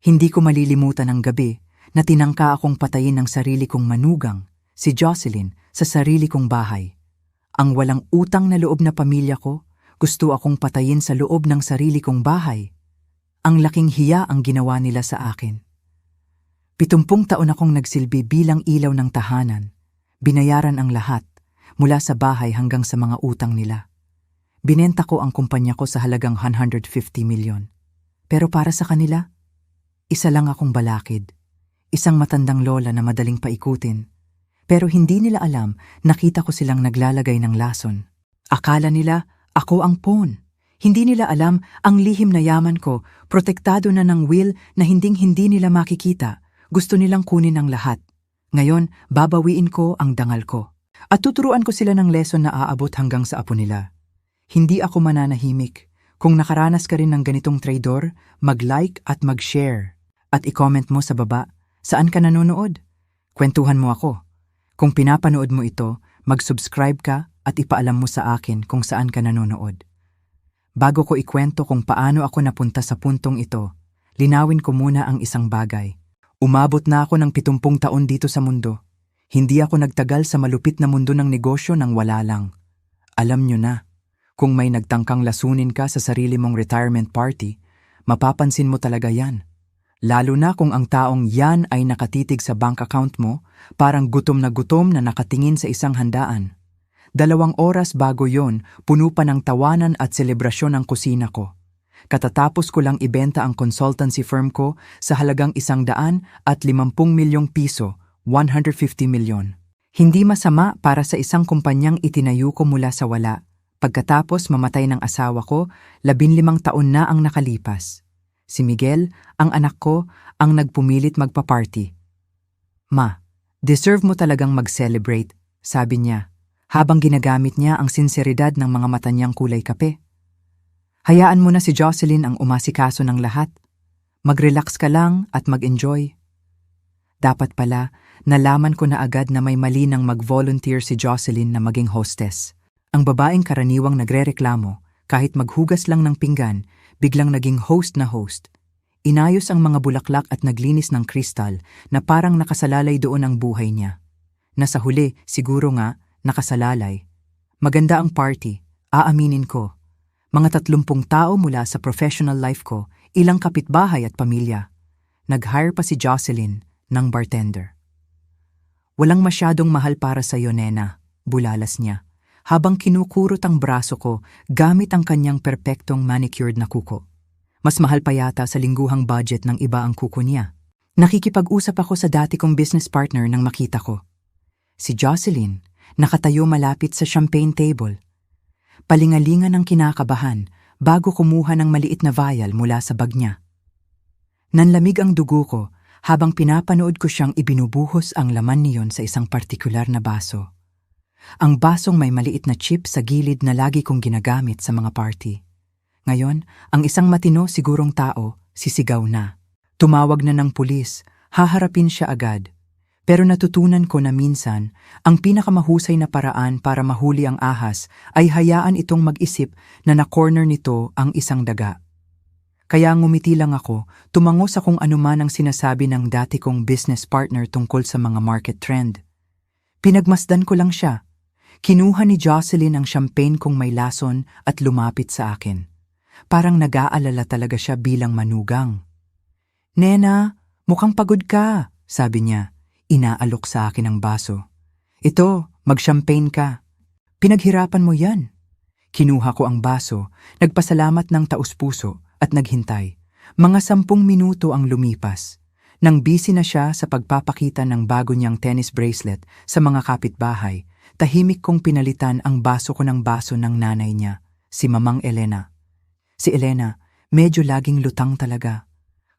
Hindi ko malilimutan ang gabi na tinangka akong patayin ng sarili kong manugang, si Jocelyn, sa sarili kong bahay. Ang walang utang na loob na pamilya ko, gusto akong patayin sa loob ng sarili kong bahay. Ang laking hiya ang ginawa nila sa akin. 70 taon akong nagsilbi bilang ilaw ng tahanan. Binayaran ang lahat, mula sa bahay hanggang sa mga utang nila. Binenta ko ang kumpanya ko sa halagang 150 milyon. Pero para sa kanila, isa lang akong balakid. Isang matandang lola na madaling paikutin. Pero hindi nila alam, nakita ko silang naglalagay ng lason. Akala nila, ako ang pawn. Hindi nila alam, ang lihim na yaman ko, protektado na ng will na hinding-hindi nila makikita. Gusto nilang kunin ang lahat. Ngayon, babawiin ko ang dangal ko. At tuturuan ko sila ng lesson na aabot hanggang sa apo nila. Hindi ako mananahimik. Kung nakaranas ka rin ng ganitong traidor, mag-like at mag-share. At i-comment mo sa baba, saan ka nanonood? Kwentuhan mo ako. Kung pinapanood mo ito, mag-subscribe ka at ipaalam mo sa akin kung saan ka nanonood. Bago ko ikwento kung paano ako napunta sa puntong ito, linawin ko muna ang isang bagay. Umabot na ako ng 70 taon dito sa mundo. Hindi ako nagtagal sa malupit na mundo ng negosyo nang wala lang. Alam nyo na, kung may nagtangkang lasunin ka sa sarili mong retirement party, mapapansin mo talaga yan. Lalo na kung ang taong yan ay nakatitig sa bank account mo, parang gutom na nakatingin sa isang handaan. 2 oras bago yon, puno pa ng tawanan at selebrasyon ang kusina ko. Katatapos ko lang ibenta ang consultancy firm ko sa halagang 150 milyong piso, 150 milyon. Hindi masama para sa isang kumpanyang itinayo ko mula sa wala. Pagkatapos mamatay ng asawa ko, 15 taon na ang nakalipas. Si Miguel, ang anak ko, ang nagpumilit magpa-party. Ma, deserve mo talagang mag-celebrate, sabi niya, habang ginagamit niya ang sinseridad ng mga mata niyang kulay kape. Hayaan mo na si Jocelyn ang umasikaso ng lahat. Mag-relax ka lang at mag-enjoy. Dapat pala, nalaman ko na agad na may mali nang mag-volunteer si Jocelyn na maging hostess. Ang babaeng karaniwang nagrereklamo, kahit maghugas lang ng pinggan, biglang naging host na host. Inayos ang mga bulaklak at naglinis ng kristal na parang nakasalalay doon ang buhay niya. Nasa huli, siguro nga, nakasalalay. Maganda ang party, aaminin ko. Mga 30 tao mula sa professional life ko, ilang kapitbahay at pamilya. Nag-hire pa si Jocelyn ng bartender. Walang masyadong mahal para sa iyo, nena, bulalas niya. Habang kinukurot ang braso ko gamit ang kanyang perpektong manicured na kuko. Mas mahal pa yata sa lingguhang budget ng iba ang kuko niya. Nakikipag-usap ako sa dati kong business partner nang makita ko. Si Jocelyn, nakatayo malapit sa champagne table. Palingalingan ang kinakabahan bago kumuha ng maliit na vial mula sa bag niya. Nanlamig ang dugo ko habang pinapanood ko siyang ibinubuhos ang laman niyon sa isang partikular na baso. Ang basong may maliit na chip sa gilid na lagi kong ginagamit sa mga party. Ngayon, ang isang matino sigurong tao, sisigaw na. Tumawag na ng pulis, haharapin siya agad. Pero natutunan ko na minsan, ang pinakamahusay na paraan para mahuli ang ahas ay hayaan itong mag-isip na na-corner nito ang isang daga. Kaya ngumiti lang ako, tumango sa kung anuman ang sinasabi ng dati kong business partner tungkol sa mga market trend. Pinagmasdan ko lang siya. Kinuha ni Jocelyn ang champagne kong may lason at lumapit sa akin. Parang nag-aalala talaga siya bilang manugang. "Nena, mukhang pagod ka," sabi niya. Inaalok sa akin ang baso. "Ito, mag-champagne ka. Pinaghirapan mo yan." Kinuha ko ang baso, nagpasalamat ng taus-puso at naghintay. Mga 10 minuto ang lumipas. Nang busy na siya sa pagpapakita ng bago niyang tennis bracelet sa mga kapitbahay, tahimik kong pinalitan ang baso ko ng baso ng nanay niya, si Mamang Elena. Si Elena, medyo laging lutang talaga.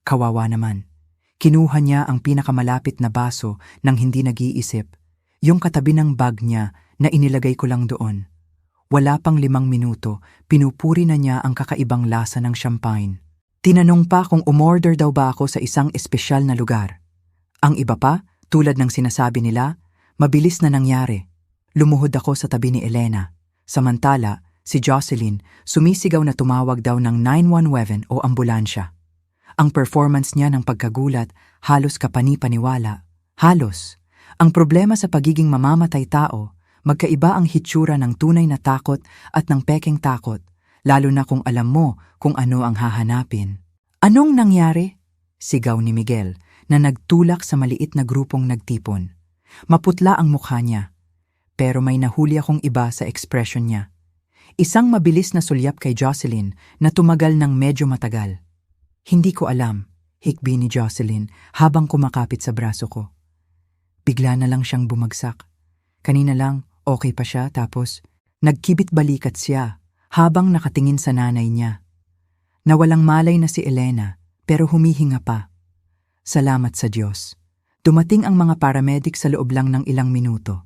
Kawawa naman. Kinuha niya ang pinakamalapit na baso nang hindi nag-iisip, yung katabi ng bag niya na inilagay ko lang doon. Wala pang 5 minuto, pinupuri na niya ang kakaibang lasa ng champagne. Tinanong pa kung umorder daw ba ako sa isang espesyal na lugar. Ang iba pa, tulad ng sinasabi nila, mabilis na nangyari. Lumuhod ako sa tabi ni Elena. Samantala, si Jocelyn sumisigaw na tumawag daw ng 911 o ambulansya. Ang performance niya ng pagkagulat, halos kapani-paniwala. Halos. Ang problema sa pagiging mamamatay tao, magkaiba ang hitsura ng tunay na takot at ng pekeng takot, lalo na kung alam mo kung ano ang hahanapin. Anong nangyari? Sigaw ni Miguel na nagtulak sa maliit na grupong nagtipon. Maputla ang mukha niya, pero may nahuli akong iba sa ekspresyon niya. Isang mabilis na sulyap kay Jocelyn na tumagal ng medyo matagal. Hindi ko alam, hikbi ni Jocelyn habang kumakapit sa braso ko. Bigla na lang siyang bumagsak. Kanina lang, okay pa siya tapos nagkibit balikat siya habang nakatingin sa nanay niya. Nawalang malay na si Elena pero humihinga pa. Salamat sa Diyos. Dumating ang mga paramedic sa loob lang ng ilang minuto.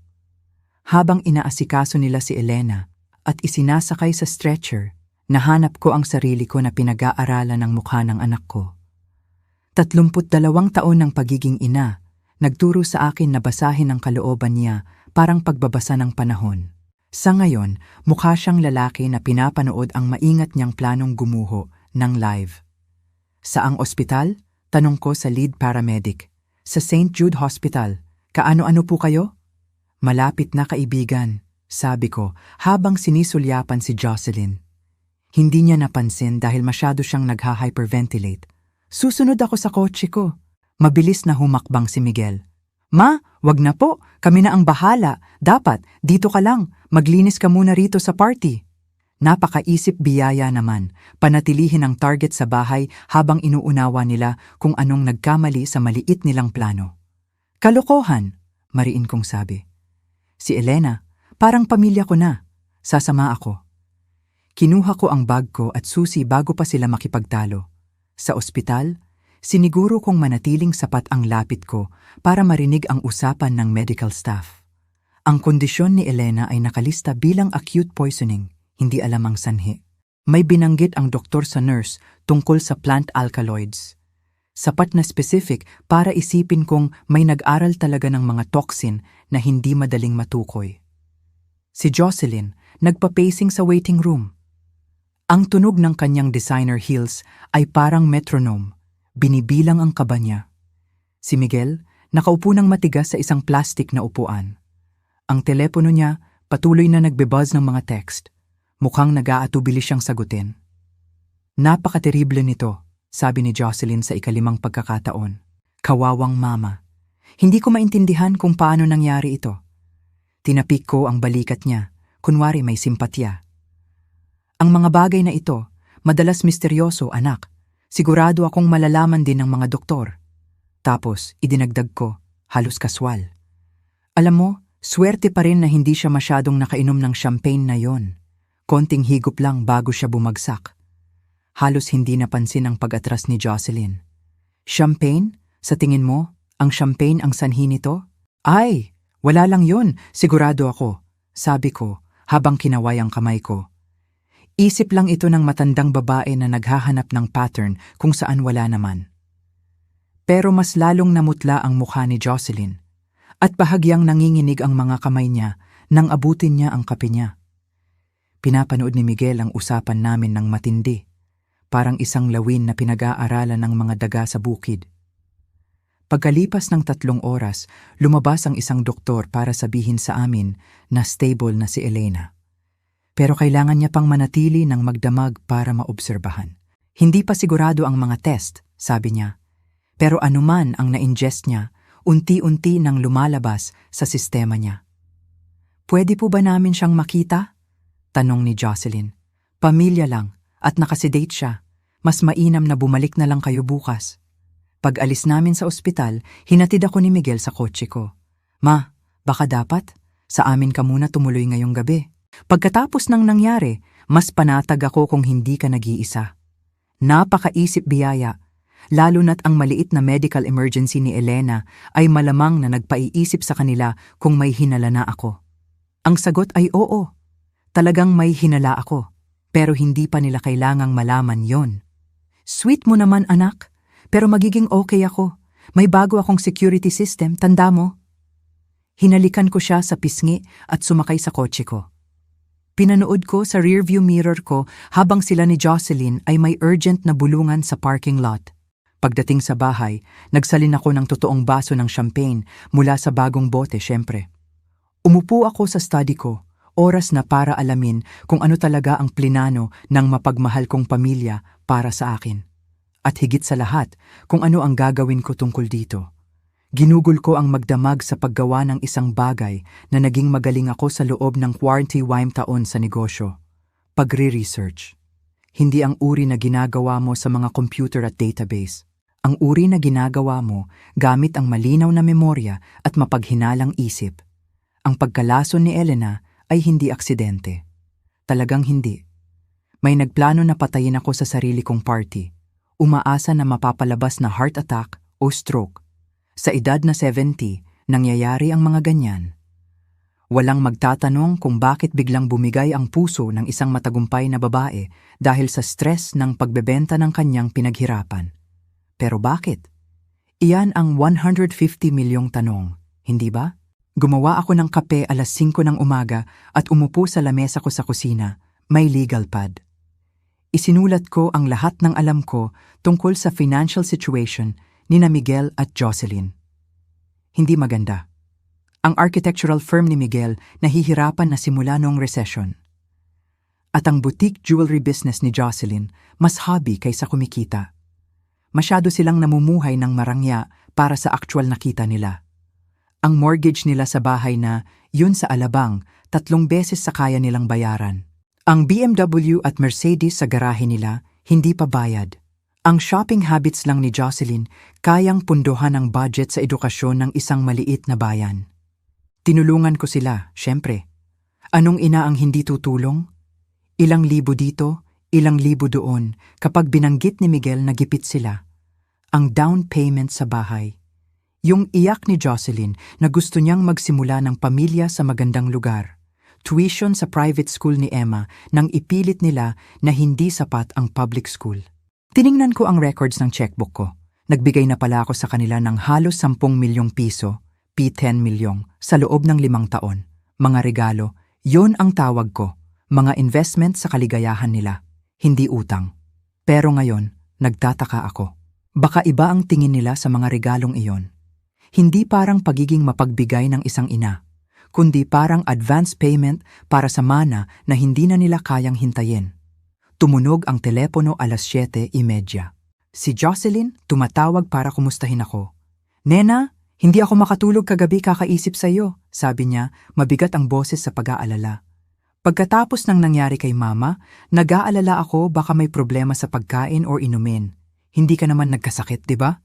Habang inaasikaso nila si Elena at isinasakay sa stretcher, nahanap ko ang sarili ko na pinag-aaralan ng mukha ng anak ko. 32 taon ng pagiging ina, nagturo sa akin na basahin ang kalooban niya parang pagbabasa ng panahon. Sa ngayon, mukha siyang lalaki na pinapanood ang maingat niyang planong gumuho ng live. Saang ospital? Tanong ko sa lead paramedic. Sa St. Jude Hospital. Kaano-ano po kayo? Malapit na kaibigan, sabi ko habang sinisulyapan si Jocelyn. Hindi niya napansin dahil masyado siyang nagha-hyperventilate. Susunod ako sa kotse ko. Mabilis na humakbang si Miguel. Ma, wag na po. Kami na ang bahala. Dapat, dito ka lang. Maglinis ka muna rito sa party. Napakaisip biyaya naman. Panatilihin ang target sa bahay habang inuunawa nila kung anong nagkamali sa maliit nilang plano. Kalokohan, mariin kong sabi. Si Elena, parang pamilya ko na. Sasama ako. Kinuha ko ang bag ko at susi bago pa sila makipagtalo. Sa ospital, siniguro kong manatiling sapat ang lapit ko para marinig ang usapan ng medical staff. Ang kondisyon ni Elena ay nakalista bilang acute poisoning, hindi alam ang sanhi. May binanggit ang doktor sa nurse tungkol sa plant alkaloids. Sapat na specific para isipin kong may nag-aral talaga ng mga toxin na hindi madaling matukoy. Si Jocelyn, nagpa-pacing sa waiting room. Ang tunog ng kanyang designer heels ay parang metronome. Binibilang ang kaba niya. Si Miguel, nakaupo ng matigas sa isang plastic na upuan. Ang telepono niya, patuloy na nagbe-buzz ng mga text. Mukhang nag-aatubili siyang sagutin. Napakaterible nito, sabi ni Jocelyn sa ikalimang pagkakataon. Kawawang mama. Hindi ko maintindihan kung paano nangyari ito. Tinapik ko ang balikat niya, kunwari may simpatya. Ang mga bagay na ito, madalas misteryoso, anak. Sigurado akong malalaman din ng mga doktor. Tapos, idinagdag ko, halos kaswal. Alam mo, swerte pa rin na hindi siya masyadong nakainom ng champagne na yon. Konting higop lang bago siya bumagsak. Halos hindi napansin ang pag-atras ni Jocelyn. Champagne? Sa tingin mo, ang champagne ang sanhi nito? Ay, wala lang yon, sigurado ako, sabi ko habang kinaway ang kamay ko. Isip lang ito ng matandang babae na naghahanap ng pattern kung saan wala naman. Pero mas lalong namutla ang mukha ni Jocelyn at bahagyang nanginginig ang mga kamay niya nang abutin niya ang kape niya. Pinapanood ni Miguel ang usapan namin ng matindi, parang isang lawin na pinag-aaralan ng mga daga sa bukid. Pagkalipas ng 3 oras, lumabas ang isang doktor para sabihin sa amin na stable na si Elena. Pero kailangan niya pang manatili ng magdamag para maobserbahan. Hindi pa sigurado ang mga test, sabi niya. Pero anuman ang na-ingest niya, unti-unti nang lumalabas sa sistema niya. Pwede po ba namin siyang makita? Tanong ni Jocelyn. Pamilya lang at nakasedate siya. Mas mainam na bumalik na lang kayo bukas. Pag alis namin sa ospital, hinatid ako ni Miguel sa kotse ko. Ma, baka dapat? Sa amin ka muna tumuloy ngayong gabi. Pagkatapos ng nangyari, mas panatag ako kung hindi ka nag-iisa. Napakaisip biyaya, lalo na't ang maliit na medical emergency ni Elena ay malamang na nagpaiisip sa kanila kung may hinala na ako. Ang sagot ay oo. Talagang may hinala ako, pero hindi pa nila kailangang malaman yon. Sweet mo naman anak, pero magiging okay ako. May bago akong security system, tanda mo. Hinalikan ko siya sa pisngi at sumakay sa kotse ko. Pinanood ko sa rearview mirror ko habang sila ni Jocelyn ay may urgent na bulungan sa parking lot. Pagdating sa bahay, nagsalin ako ng totoong baso ng champagne mula sa bagong bote syempre. Umupo ako sa study ko, oras na para alamin kung ano talaga ang plinano ng mapagmahal kong pamilya para sa akin. At higit sa lahat, kung ano ang gagawin ko tungkol dito. Ginugol ko ang magdamag sa paggawa ng isang bagay na naging magaling ako sa loob ng 45 taon sa negosyo. Pagre-research. Hindi ang uri na ginagawa mo sa mga computer at database. Ang uri na ginagawa mo gamit ang malinaw na memorya at mapaghinalang isip. Ang pagkalason ni Elena ay hindi aksidente. Talagang hindi. May nagplano na patayin ako sa sarili kong party. Umaasa na mapapalabas na heart attack o stroke. Sa edad na 70, nangyayari ang mga ganyan. Walang magtatanong kung bakit biglang bumigay ang puso ng isang matagumpay na babae dahil sa stress ng pagbebenta ng kanyang pinaghirapan. Pero bakit? Iyan ang 150 milyong tanong, hindi ba? Gumawa ako ng kape alas 5 ng umaga at umupo sa lamesa ko sa kusina, may legal pad. Isinulat ko ang lahat ng alam ko tungkol sa financial situation ni Miguel at Jocelyn. Hindi maganda. Ang architectural firm ni Miguel nahihirapan na simula noong recession. At ang boutique jewelry business ni Jocelyn mas hobby kaysa kumikita. Masyado silang namumuhay ng marangya para sa actual na kita nila. Ang mortgage nila sa bahay na, yun sa Alabang, 3 beses sa kaya nilang bayaran. Ang BMW at Mercedes sa garahe nila, hindi pa bayad. Ang shopping habits lang ni Jocelyn, kayang punduhan ang budget sa edukasyon ng isang maliit na bayan. Tinulungan ko sila, syempre. Anong ina ang hindi tutulong? Ilang libo dito, ilang libo doon, kapag binanggit ni Miguel na gipit sila. Ang down payment sa bahay. Yung iyak ni Jocelyn na gusto niyang magsimula ng pamilya sa magandang lugar. Tuition sa private school ni Emma nang ipilit nila na hindi sapat ang public school. Tiningnan ko ang records ng checkbook ko. Nagbigay na pala ako sa kanila ng halos 10 milyong piso, P10 milyong, sa loob ng 5 taon. Mga regalo, yon ang tawag ko. Mga investment sa kaligayahan nila. Hindi utang. Pero ngayon, nagtataka ako. Baka iba ang tingin nila sa mga regalong iyon. Hindi parang pagiging mapagbigay ng isang ina, kundi parang advance payment para sa mana na hindi na nila kayang hintayin. Tumunog ang telepono alas 7:30. Si Jocelyn tumatawag para kumustahin ako. "Nena, hindi ako makatulog kagabi kakaisip sa iyo," sabi niya, mabigat ang boses sa pag-aalala. Pagkatapos ng nangyari kay Mama, nag-aalala ako baka may problema sa pagkain o inumin. Hindi ka naman nagkasakit, di ba?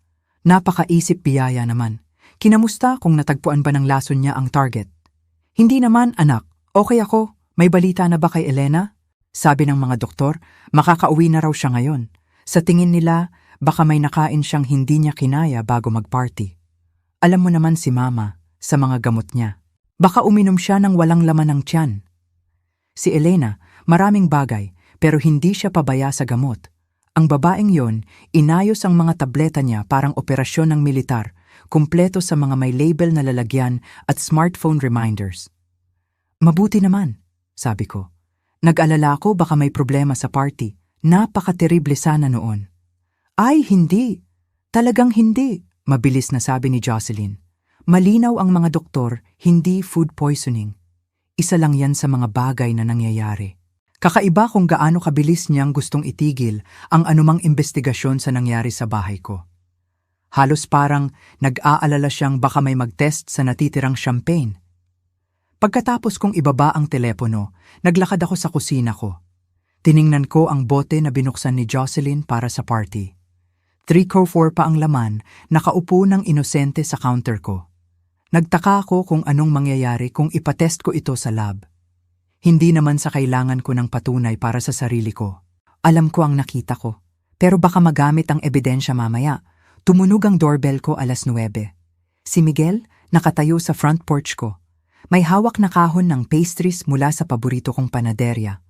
Napakaisip biyaya naman. Kinamusta kung natagpuan ba ng lason niya ang target? Hindi naman, anak. Okay ako. May balita na ba kay Elena? Sabi ng mga doktor, makakauwi na raw siya ngayon. Sa tingin nila, baka may nakain siyang hindi niya kinaya bago mag-party. Alam mo naman si Mama, sa mga gamot niya. Baka uminom siya ng walang laman ng tiyan. Si Elena, maraming bagay, pero hindi siya pabaya sa gamot. Ang babaeng yon, inayos ang mga tableta niya parang operasyon ng militar, kumpleto sa mga may label na lalagyan at smartphone reminders. Mabuti naman, sabi ko. Nag-alala ko baka may problema sa party. Napaka-terrible sana noon. Ay, hindi. Talagang hindi, mabilis na sabi ni Jocelyn. Malinaw ang mga doktor, hindi food poisoning. Isa lang yan sa mga bagay na nangyayari. Kakaiba kung gaano kabilis niyang gustong itigil ang anumang investigasyon sa nangyari sa bahay ko. Halos parang nag-aalala siyang baka may mag-test sa natitirang champagne. Pagkatapos kong ibaba ang telepono, naglakad ako sa kusina ko. Tiningnan ko ang bote na binuksan ni Jocelyn para sa party. 3/4 pa ang laman, nakaupo ng inosente sa counter ko. Nagtaka ako kung anong mangyayari kung ipatest ko ito sa lab. Hindi naman sa kailangan ko ng patunay para sa sarili ko. Alam ko ang nakita ko. Pero baka magamit ang ebidensya mamaya. Tumunog ang doorbell ko alas 9. Si Miguel nakatayo sa front porch ko. May hawak na kahon ng pastries mula sa paborito kong panaderya.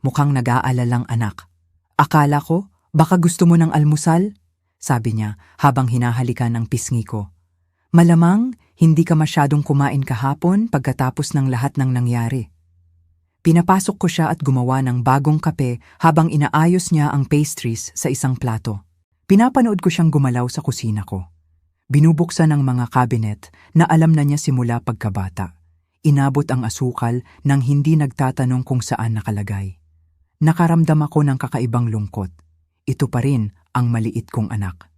Mukhang nag-aalalang anak. Akala ko, baka gusto mo ng almusal? Sabi niya habang hinahalikan ang pisngi ko. Malamang, hindi ka masyadong kumain kahapon pagkatapos ng lahat ng nangyari. Pinapasok ko siya at gumawa ng bagong kape habang inaayos niya ang pastries sa isang plato. Pinapanood ko siyang gumalaw sa kusina ko. Binubuksan ang mga cabinet na alam na niya simula pagkabata. Inabot ang asukal nang hindi nagtatanong kung saan nakalagay. Nakaramdam ako ng kakaibang lungkot. Ito pa rin ang maliit kong anak.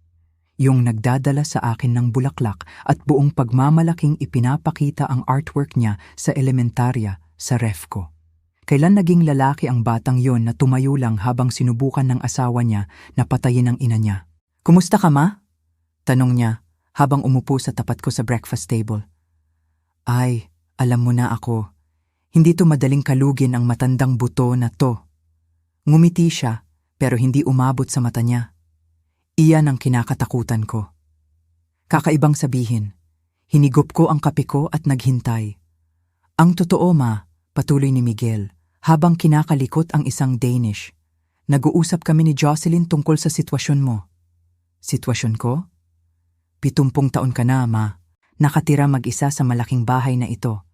Yung nagdadala sa akin ng bulaklak at buong pagmamalaking ipinapakita ang artwork niya sa elementarya sa ref ko. Kailan naging lalaki ang batang yon na tumayo lang habang sinubukan ng asawa niya na patayin ang ina niya? "Kumusta ka, ma?" Tanong niya habang umupo sa tapat ko sa breakfast table. "Ay, alam mo na ako. Hindi to madaling kalugin ang matandang buto na to." Ngumiti siya pero hindi umabot sa mata niya. Iyan ang kinakatakutan ko. Kakaibang sabihin, hinigop ko ang kape ko at naghintay. "Ang totoo, ma," patuloy ni Miguel, habang kinakalikot ang isang Danish. "Nag-uusap kami ni Jocelyn tungkol sa sitwasyon mo." "Sitwasyon ko?" 70 taon ka na, ma. Nakatira mag-isa sa malaking bahay na ito.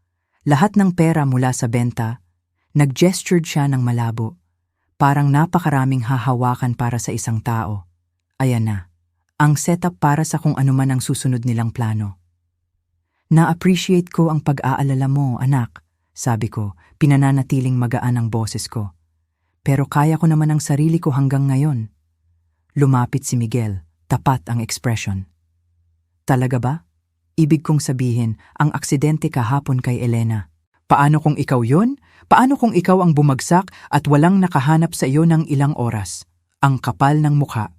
Lahat ng pera mula sa benta. Nag-gestured siya ng malabo. Parang napakaraming hahawakan para sa isang tao. Ayan na. Ang setup para sa kung ano man ang susunod nilang plano. "Na-appreciate ko ang pag-aalala mo, anak," sabi ko, pinananatiling magaan ang boses ko. "Pero kaya ko naman ang sarili ko hanggang ngayon." Lumapit si Miguel, tapat ang expression. "Talaga ba?" Ibig kong sabihin, ang aksidente kahapon kay Elena. "Paano kung ikaw yon? Paano kung ikaw ang bumagsak at walang nakahanap sa iyo ng ilang oras?" Ang kapal ng mukha.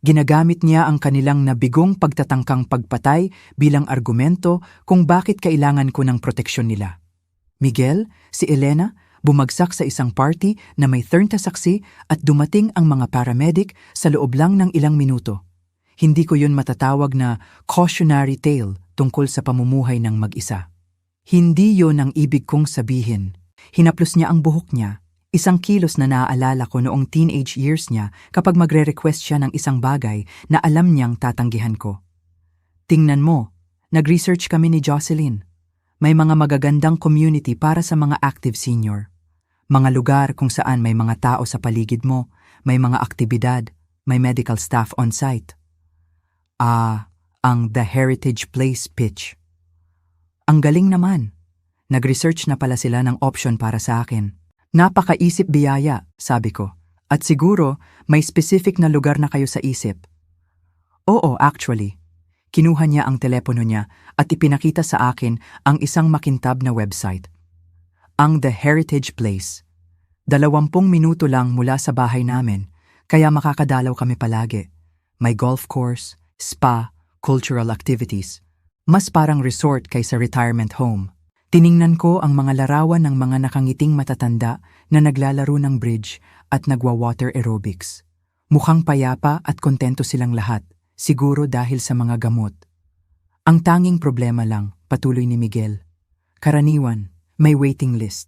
Ginagamit niya ang kanilang nabigong pagtatangkang pagpatay bilang argumento kung bakit kailangan ko ng proteksyon nila. "Miguel, si Elena, bumagsak sa isang party na may third na saksi at dumating ang mga paramedic sa loob lang ng ilang minuto. Hindi ko yun matatawag na cautionary tale tungkol sa pamumuhay ng mag-isa. Hindi yon ang ibig kong sabihin." Hinaplos niya ang buhok niya, isang kilos na naaalala ko noong teenage years niya kapag magre-request siya ng isang bagay na alam niyang tatanggihan ko. "Tingnan mo, nag-research kami ni Jocelyn. May mga magagandang community para sa mga active senior. Mga lugar kung saan may mga tao sa paligid mo, may mga aktibidad, may medical staff on site." Ang The Heritage Place pitch. Ang galing naman. Nag-research na pala sila ng option para sa akin. "Napakaisip biyaya," sabi ko. "At siguro may specific na lugar na kayo sa isip." "Oo, actually." Kinuha niya ang telepono niya at ipinakita sa akin ang isang makintab na website. Ang The Heritage Place. 20 minuto lang mula sa bahay namin, kaya makakadalaw kami palagi. May golf course, spa, cultural activities. Mas parang resort kaysa retirement home. Tiningnan ko ang mga larawan ng mga nakangiting matatanda na naglalaro ng bridge at nagwa-water aerobics. Mukhang payapa at kontento silang lahat, siguro dahil sa mga gamot. Ang tanging problema lang, patuloy ni Miguel. Karaniwan, may waiting list.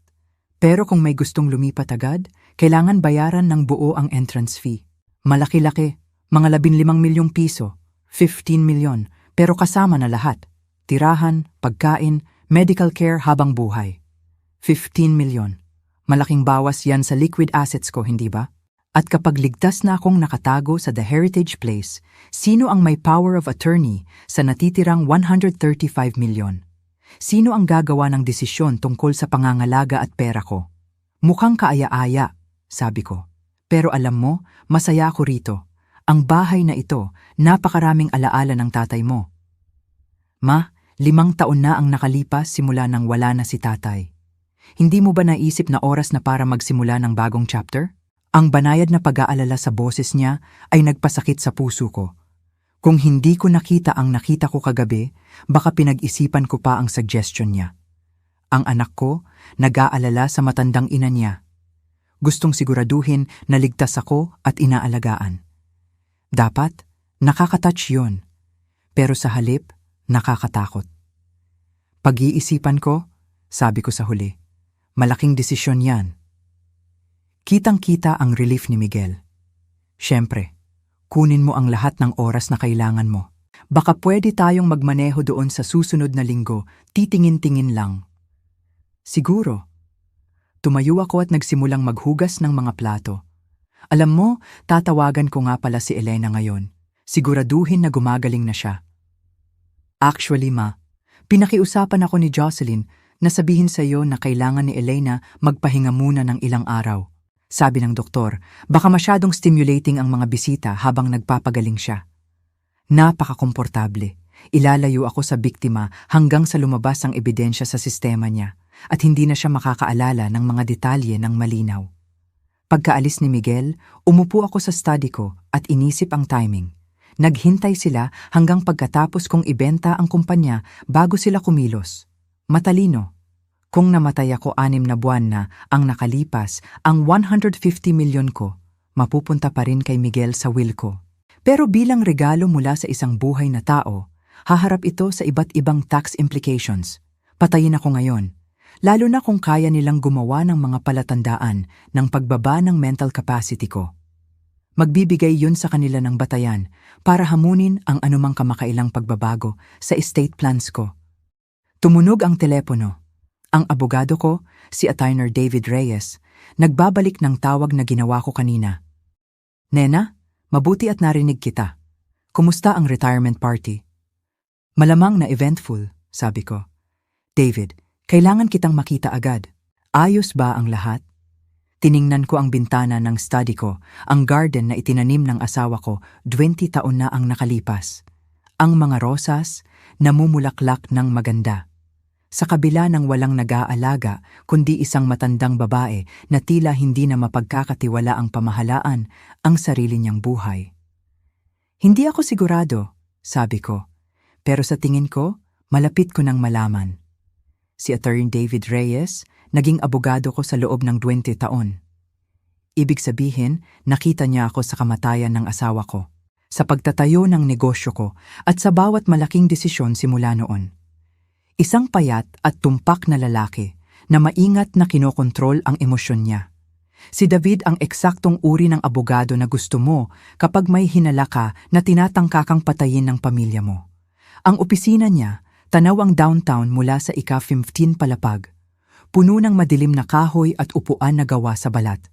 Pero kung may gustong lumipat agad, kailangan bayaran ng buo ang entrance fee. Malaki-laki, mga 15 milyong piso, 15 milyon, pero kasama na lahat. Tirahan, pagkain, medical care habang buhay. 15 milyon. Malaking bawas yan sa liquid assets ko, hindi ba? At kapag ligtas na akong nakatago sa The Heritage Place, sino ang may power of attorney sa natitirang 135 milyon? Sino ang gagawa ng desisyon tungkol sa pangangalaga at pera ko? Mukhang kaaya-aya, sabi ko. Pero alam mo, masaya ako rito. Ang bahay na ito, napakaraming alaala ng tatay mo. "Ma, 5 taon na ang nakalipas simula nang wala na si tatay. Hindi mo ba naisip na oras na para magsimula ng bagong chapter?" Ang banayad na pag-aalala sa boses niya ay nagpasakit sa puso ko. Kung hindi ko nakita ang nakita ko kagabi, baka pinag-isipan ko pa ang suggestion niya. Ang anak ko, nag-aalala sa matandang ina niya. Gustong siguraduhin na ligtas ako at inaalagaan. Dapat, nakakatouch yun. Pero sa halip, nakakatakot. "Pag-iisipan ko," sabi ko sa huli. "Malaking desisyon yan." Kitang-kita ang relief ni Miguel. "Siyempre, kunin mo ang lahat ng oras na kailangan mo. Baka pwede tayong magmaneho doon sa susunod na linggo, titingin-tingin lang." "Siguro." Tumayo ako at nagsimulang maghugas ng mga plato. Alam mo, tatawagan ko nga pala si Elena ngayon. Siguraduhin na gumagaling na siya. Actually, Ma, pinakiusapan ako ni Jocelyn na sabihin sa iyo na kailangan ni Elena magpahinga muna ng ilang araw. Sabi ng doktor, baka masyadong stimulating ang mga bisita habang nagpapagaling siya. Napakakomportable. Ilalayo ako sa biktima hanggang sa lumabas ang ebidensya sa sistema niya at hindi na siya makakaalala ng mga detalye ng malinaw. Pagkaalis ni Miguel, umupo ako sa study ko at inisip ang timing. Naghintay sila hanggang pagkatapos kong ibenta ang kumpanya bago sila kumilos. Matalino. Kung namatay ako 6 na buwan na ang nakalipas, ang 150 milyon ko, mapupunta pa rin kay Miguel sa will ko. Pero bilang regalo mula sa isang buhay na tao, haharap ito sa iba't ibang tax implications. Patayin ako ngayon, lalo na kung kaya nilang gumawa ng mga palatandaan ng pagbaba ng mental capacity ko. Magbibigay yun sa kanila ng batayan para hamunin ang anumang kamakailang pagbabago sa estate plans ko. Tumunog ang telepono. Ang abogado ko, si Attorney David Reyes, nagbabalik ng tawag na ginawa ko kanina. Nena, mabuti at narinig kita. Kumusta ang retirement party? Malamang na eventful, sabi ko. David, kailangan kitang makita agad. Ayos ba ang lahat? Tiningnan ko ang bintana ng study ko, ang garden na itinanim ng asawa ko 20 taon na ang nakalipas. Ang mga rosas, namumulaklak ng maganda. Sa kabila ng walang nag-aalaga, kundi isang matandang babae na tila hindi na mapagkakatiwala ang pamahalaan ang sarili niyang buhay. Hindi ako sigurado, sabi ko, pero sa tingin ko, malapit ko nang malaman. Si Attorney David Reyes, naging abogado ko sa loob ng 20 taon. Ibig sabihin, nakita niya ako sa kamatayan ng asawa ko, sa pagtatayo ng negosyo ko at sa bawat malaking desisyon simula noon. Isang payat at tumpak na lalaki na maingat na kinokontrol ang emosyon niya. Si David ang eksaktong uri ng abogado na gusto mo kapag may hinala ka na tinatangka kang patayin ng pamilya mo. Ang opisina niya, tanaw ang downtown mula sa ika-15 palapag. Puno ng madilim na kahoy at upuan na gawa sa balat.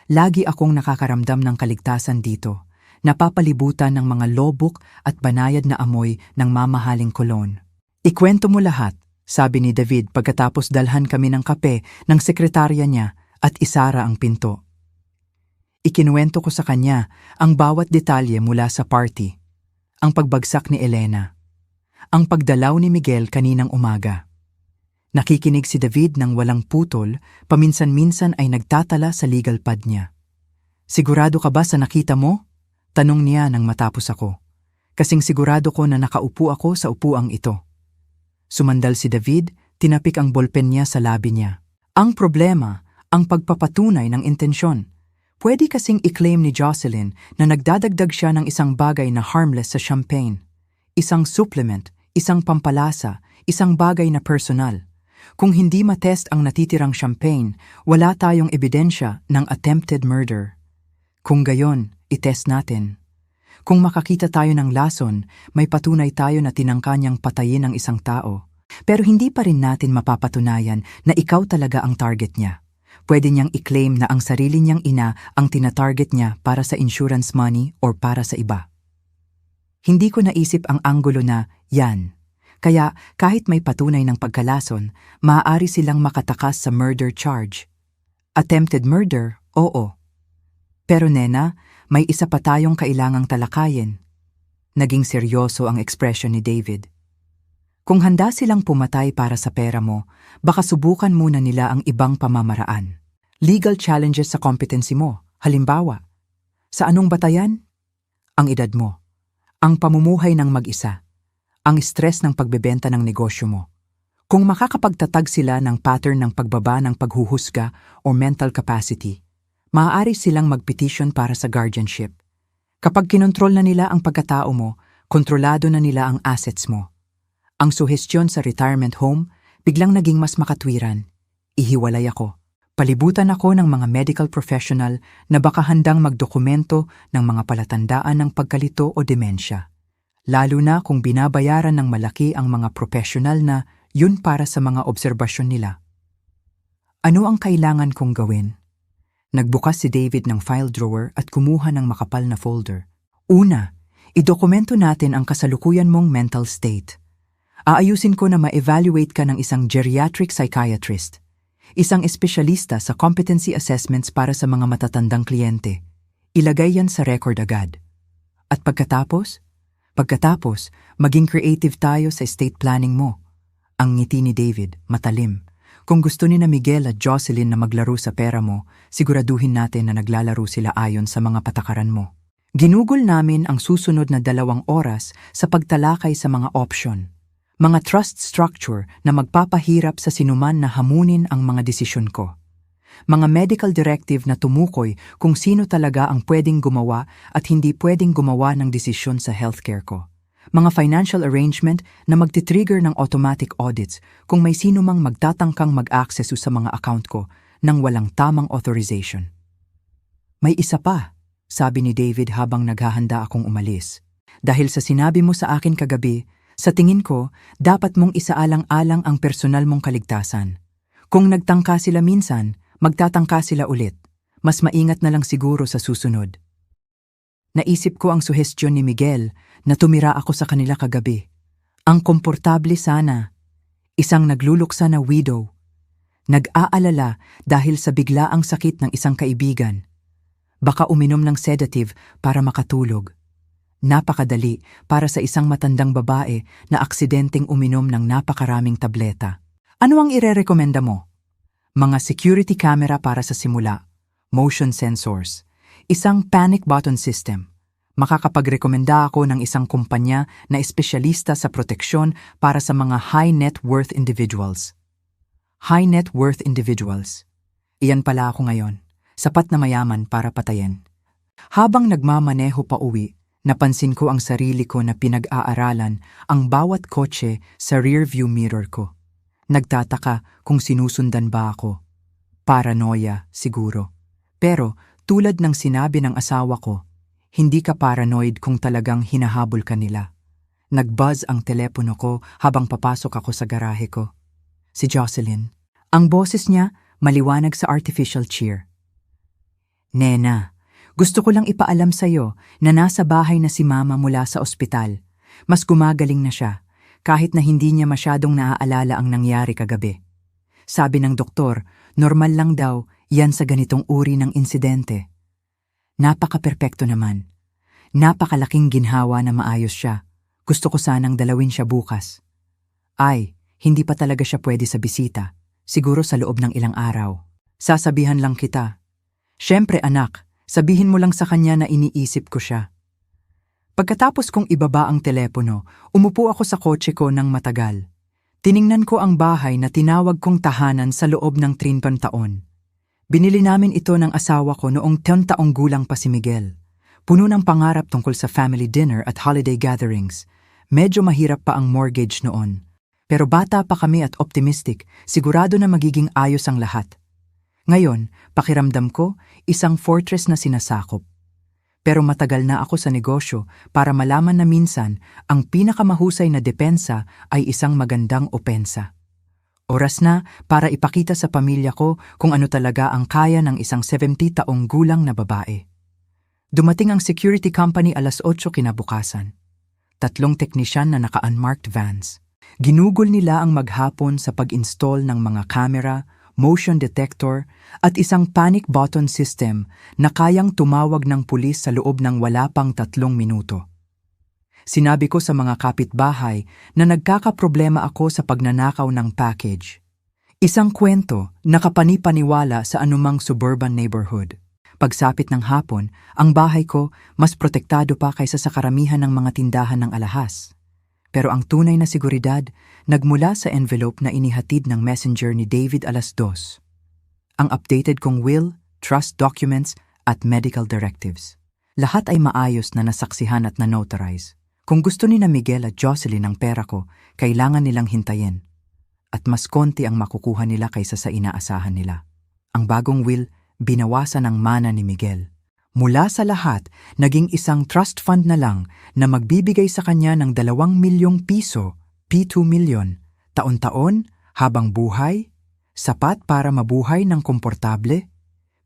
Lagi akong nakakaramdam ng kaligtasan dito, napapalibutan ng mga lobok at banayad na amoy ng mamahaling kolon. Ikwento mo lahat, sabi ni David pagkatapos dalhan kami ng kape ng sekretarya niya at isara ang pinto. Ikinuwento ko sa kanya ang bawat detalye mula sa party, ang pagbagsak ni Elena, ang pagdalaw ni Miguel kaninang umaga. Nakikinig si David ng walang putol, paminsan-minsan ay nagtatala sa legal pad niya. Sigurado ka ba sa nakita mo? Tanong niya nang matapos ako. Kasing sigurado ko na nakaupo ako sa upuang ito. Sumandal si David, tinapik ang ballpen niya sa labi niya. Ang problema, ang pagpapatunay ng intensyon. Pwede kasing i-claim ni Jocelyn na nagdadagdag siya ng isang bagay na harmless sa champagne. Isang supplement, isang pampalasa, isang bagay na personal. Kung hindi matest ang natitirang champagne, wala tayong ebidensya ng attempted murder. Kung gayon, itest natin. Kung makakita tayo ng lason, may patunay tayo na tinangka niyang patayin ang isang tao. Pero hindi pa rin natin mapapatunayan na ikaw talaga ang target niya. Pwede niyang i-claim na ang sarili niyang ina ang tinatarget niya para sa insurance money or para sa iba. Hindi ko naisip ang anggulo na yan. Kaya kahit may patunay ng pagkalason, maaari silang makatakas sa murder charge. Attempted murder, oo. Pero Nena, may isa pa tayong kailangang talakayin. Naging seryoso ang ekspresyon ni David. Kung handa silang pumatay para sa pera mo, baka subukan muna nila ang ibang pamamaraan. Legal challenges sa competency mo, halimbawa. Sa anong batayan? Ang edad mo. Ang pamumuhay ng mag-isa. Ang stress ng pagbebenta ng negosyo mo. Kung makakapagtatag sila ng pattern ng pagbaba ng paghuhusga o mental capacity, maaari silang mag-petition para sa guardianship. Kapag kinontrol na nila ang pagkatao mo, kontrolado na nila ang assets mo. Ang suhestyon sa retirement home, biglang naging mas makatwiran. Ihiwalay ako. Palibutan ako ng mga medical professional na baka handang magdokumento ng mga palatandaan ng pagkalito o demensya. Lalo na kung binabayaran ng malaki ang mga professional na yun para sa mga obserbasyon nila. Ano ang kailangan kong gawin? Nagbukas si David ng file drawer at kumuha ng makapal na folder. Una, Idokumento natin ang kasalukuyan mong mental state. Aayusin ko na ma-evaluate ka ng isang geriatric psychiatrist, isang espesyalista sa competency assessments para sa mga matatandang kliyente. Ilagay yan sa record agad. At pagkatapos, maging creative tayo sa estate planning mo. Ang ngiti ni David, matalim. Kung gusto ni na Miguel at Jocelyn na maglaro sa pera mo, siguraduhin natin na naglalaro sila ayon sa mga patakaran mo. Ginugol namin ang susunod na 2 oras sa pagtalakay sa mga option. Mga trust structure na magpapahirap sa sinuman na hamunin ang mga desisyon ko. Mga medical directive na tumukoy kung sino talaga ang pwedeng gumawa at hindi pwedeng gumawa ng desisyon sa healthcare ko. Mga financial arrangement na magti-trigger ng automatic audits kung may sino mang magtatangkang mag-access sa mga account ko nang walang tamang authorization. May isa pa, sabi ni David habang naghahanda akong umalis. Dahil sa sinabi mo sa akin kagabi, sa tingin ko, dapat mong isaalang-alang ang personal mong kaligtasan. Kung nagtangka sila minsan, magtatangka sila ulit. Mas maingat na lang siguro sa susunod. Naisip ko ang suhestyon ni Miguel na tumira ako sa kanila kagabi. Ang komportable sana. Isang nagluluksa na widow. Nag-aalala dahil sa biglaang sakit ng isang kaibigan. Baka uminom ng sedative para makatulog. Napakadali para sa isang matandang babae na aksidenteng uminom ng napakaraming tableta. Ano ang irerekomenda mo? Mga security camera para sa simula, motion sensors, isang panic button system. Makakapagrekomenda ako ng isang kumpanya na espesyalista sa proteksyon para sa mga high net worth individuals. High net worth individuals. Iyan pala ako ngayon, sapat na mayaman para patayin. Habang nagmamaneho pa uwi, napansin ko ang sarili ko na pinag-aaralan ang bawat kotse sa rearview mirror ko. Nagtataka kung sinusundan ba ako. Paranoia, siguro. Pero tulad ng sinabi ng asawa ko, hindi ka paranoid kung talagang hinahabol ka nila. Nag-buzz ang telepono ko habang papasok ako sa garahe ko. Si Jocelyn. Ang boses niya maliwanag sa artificial cheer. Nena, gusto ko lang ipaalam sa'yo na nasa bahay na si Mama mula sa ospital. Mas gumagaling na siya, kahit na hindi niya masyadong naaalala ang nangyari kagabi. Sabi ng doktor, normal lang daw yan sa ganitong uri ng insidente. Napaka-perpekto naman. Napakalaking ginhawa na maayos siya. Gusto ko sanang dalawin siya bukas. Ay, hindi pa talaga siya pwede sa bisita. Siguro sa loob ng ilang araw. Sasabihan lang kita. Siyempre anak, sabihin mo lang sa kanya na iniisip ko siya. Pagkatapos kong ibaba ang telepono, umupo ako sa kotse ko ng matagal. Tiningnan ko ang bahay na tinawag kong tahanan sa loob ng 30 taon. Binili namin ito ng asawa ko noong 10 taong gulang pa si Miguel. Puno ng pangarap tungkol sa family dinner at holiday gatherings. Medyo mahirap pa ang mortgage noon. Pero bata pa kami at optimistic, sigurado na magiging ayos ang lahat. Ngayon, pakiramdam ko, isang fortress na sinasakop. Pero matagal na ako sa negosyo para malaman na minsan ang pinakamahusay na depensa ay isang magandang opensa. Oras na para ipakita sa pamilya ko kung ano talaga ang kaya ng isang 70 taong gulang na babae. Dumating ang security company 8:00 kinabukasan. 3 teknisyan na naka-unmarked vans. Ginugol nila ang maghapon sa pag-install ng mga camera, motion detector at isang panic button system na kayang tumawag ng pulis sa loob ng wala pang 3 minuto. Sinabi ko sa mga kapitbahay na nagkakaproblema ako sa pagnanakaw ng package. Isang kwento na kapani-paniwala sa anumang suburban neighborhood. Pagsapit ng hapon, ang bahay ko mas protektado pa kaysa sa karamihan ng mga tindahan ng alahas. Pero ang tunay na seguridad nagmula sa envelope na inihatid ng messenger ni David 2:00. Ang updated kong will, trust documents at medical directives. Lahat ay maayos na nasaksihan at na-notarize. Kung gusto ni na Miguel at Jocelyn ang pera ko, kailangan nilang hintayin. At mas konti ang makukuha nila kaysa sa inaasahan nila. Ang bagong will, binawasan ng mana ni Miguel. Mula sa lahat, naging isang trust fund na lang na magbibigay sa kanya ng 2 milyong piso, P2 million, taon-taon, habang buhay, sapat para mabuhay ng komportable,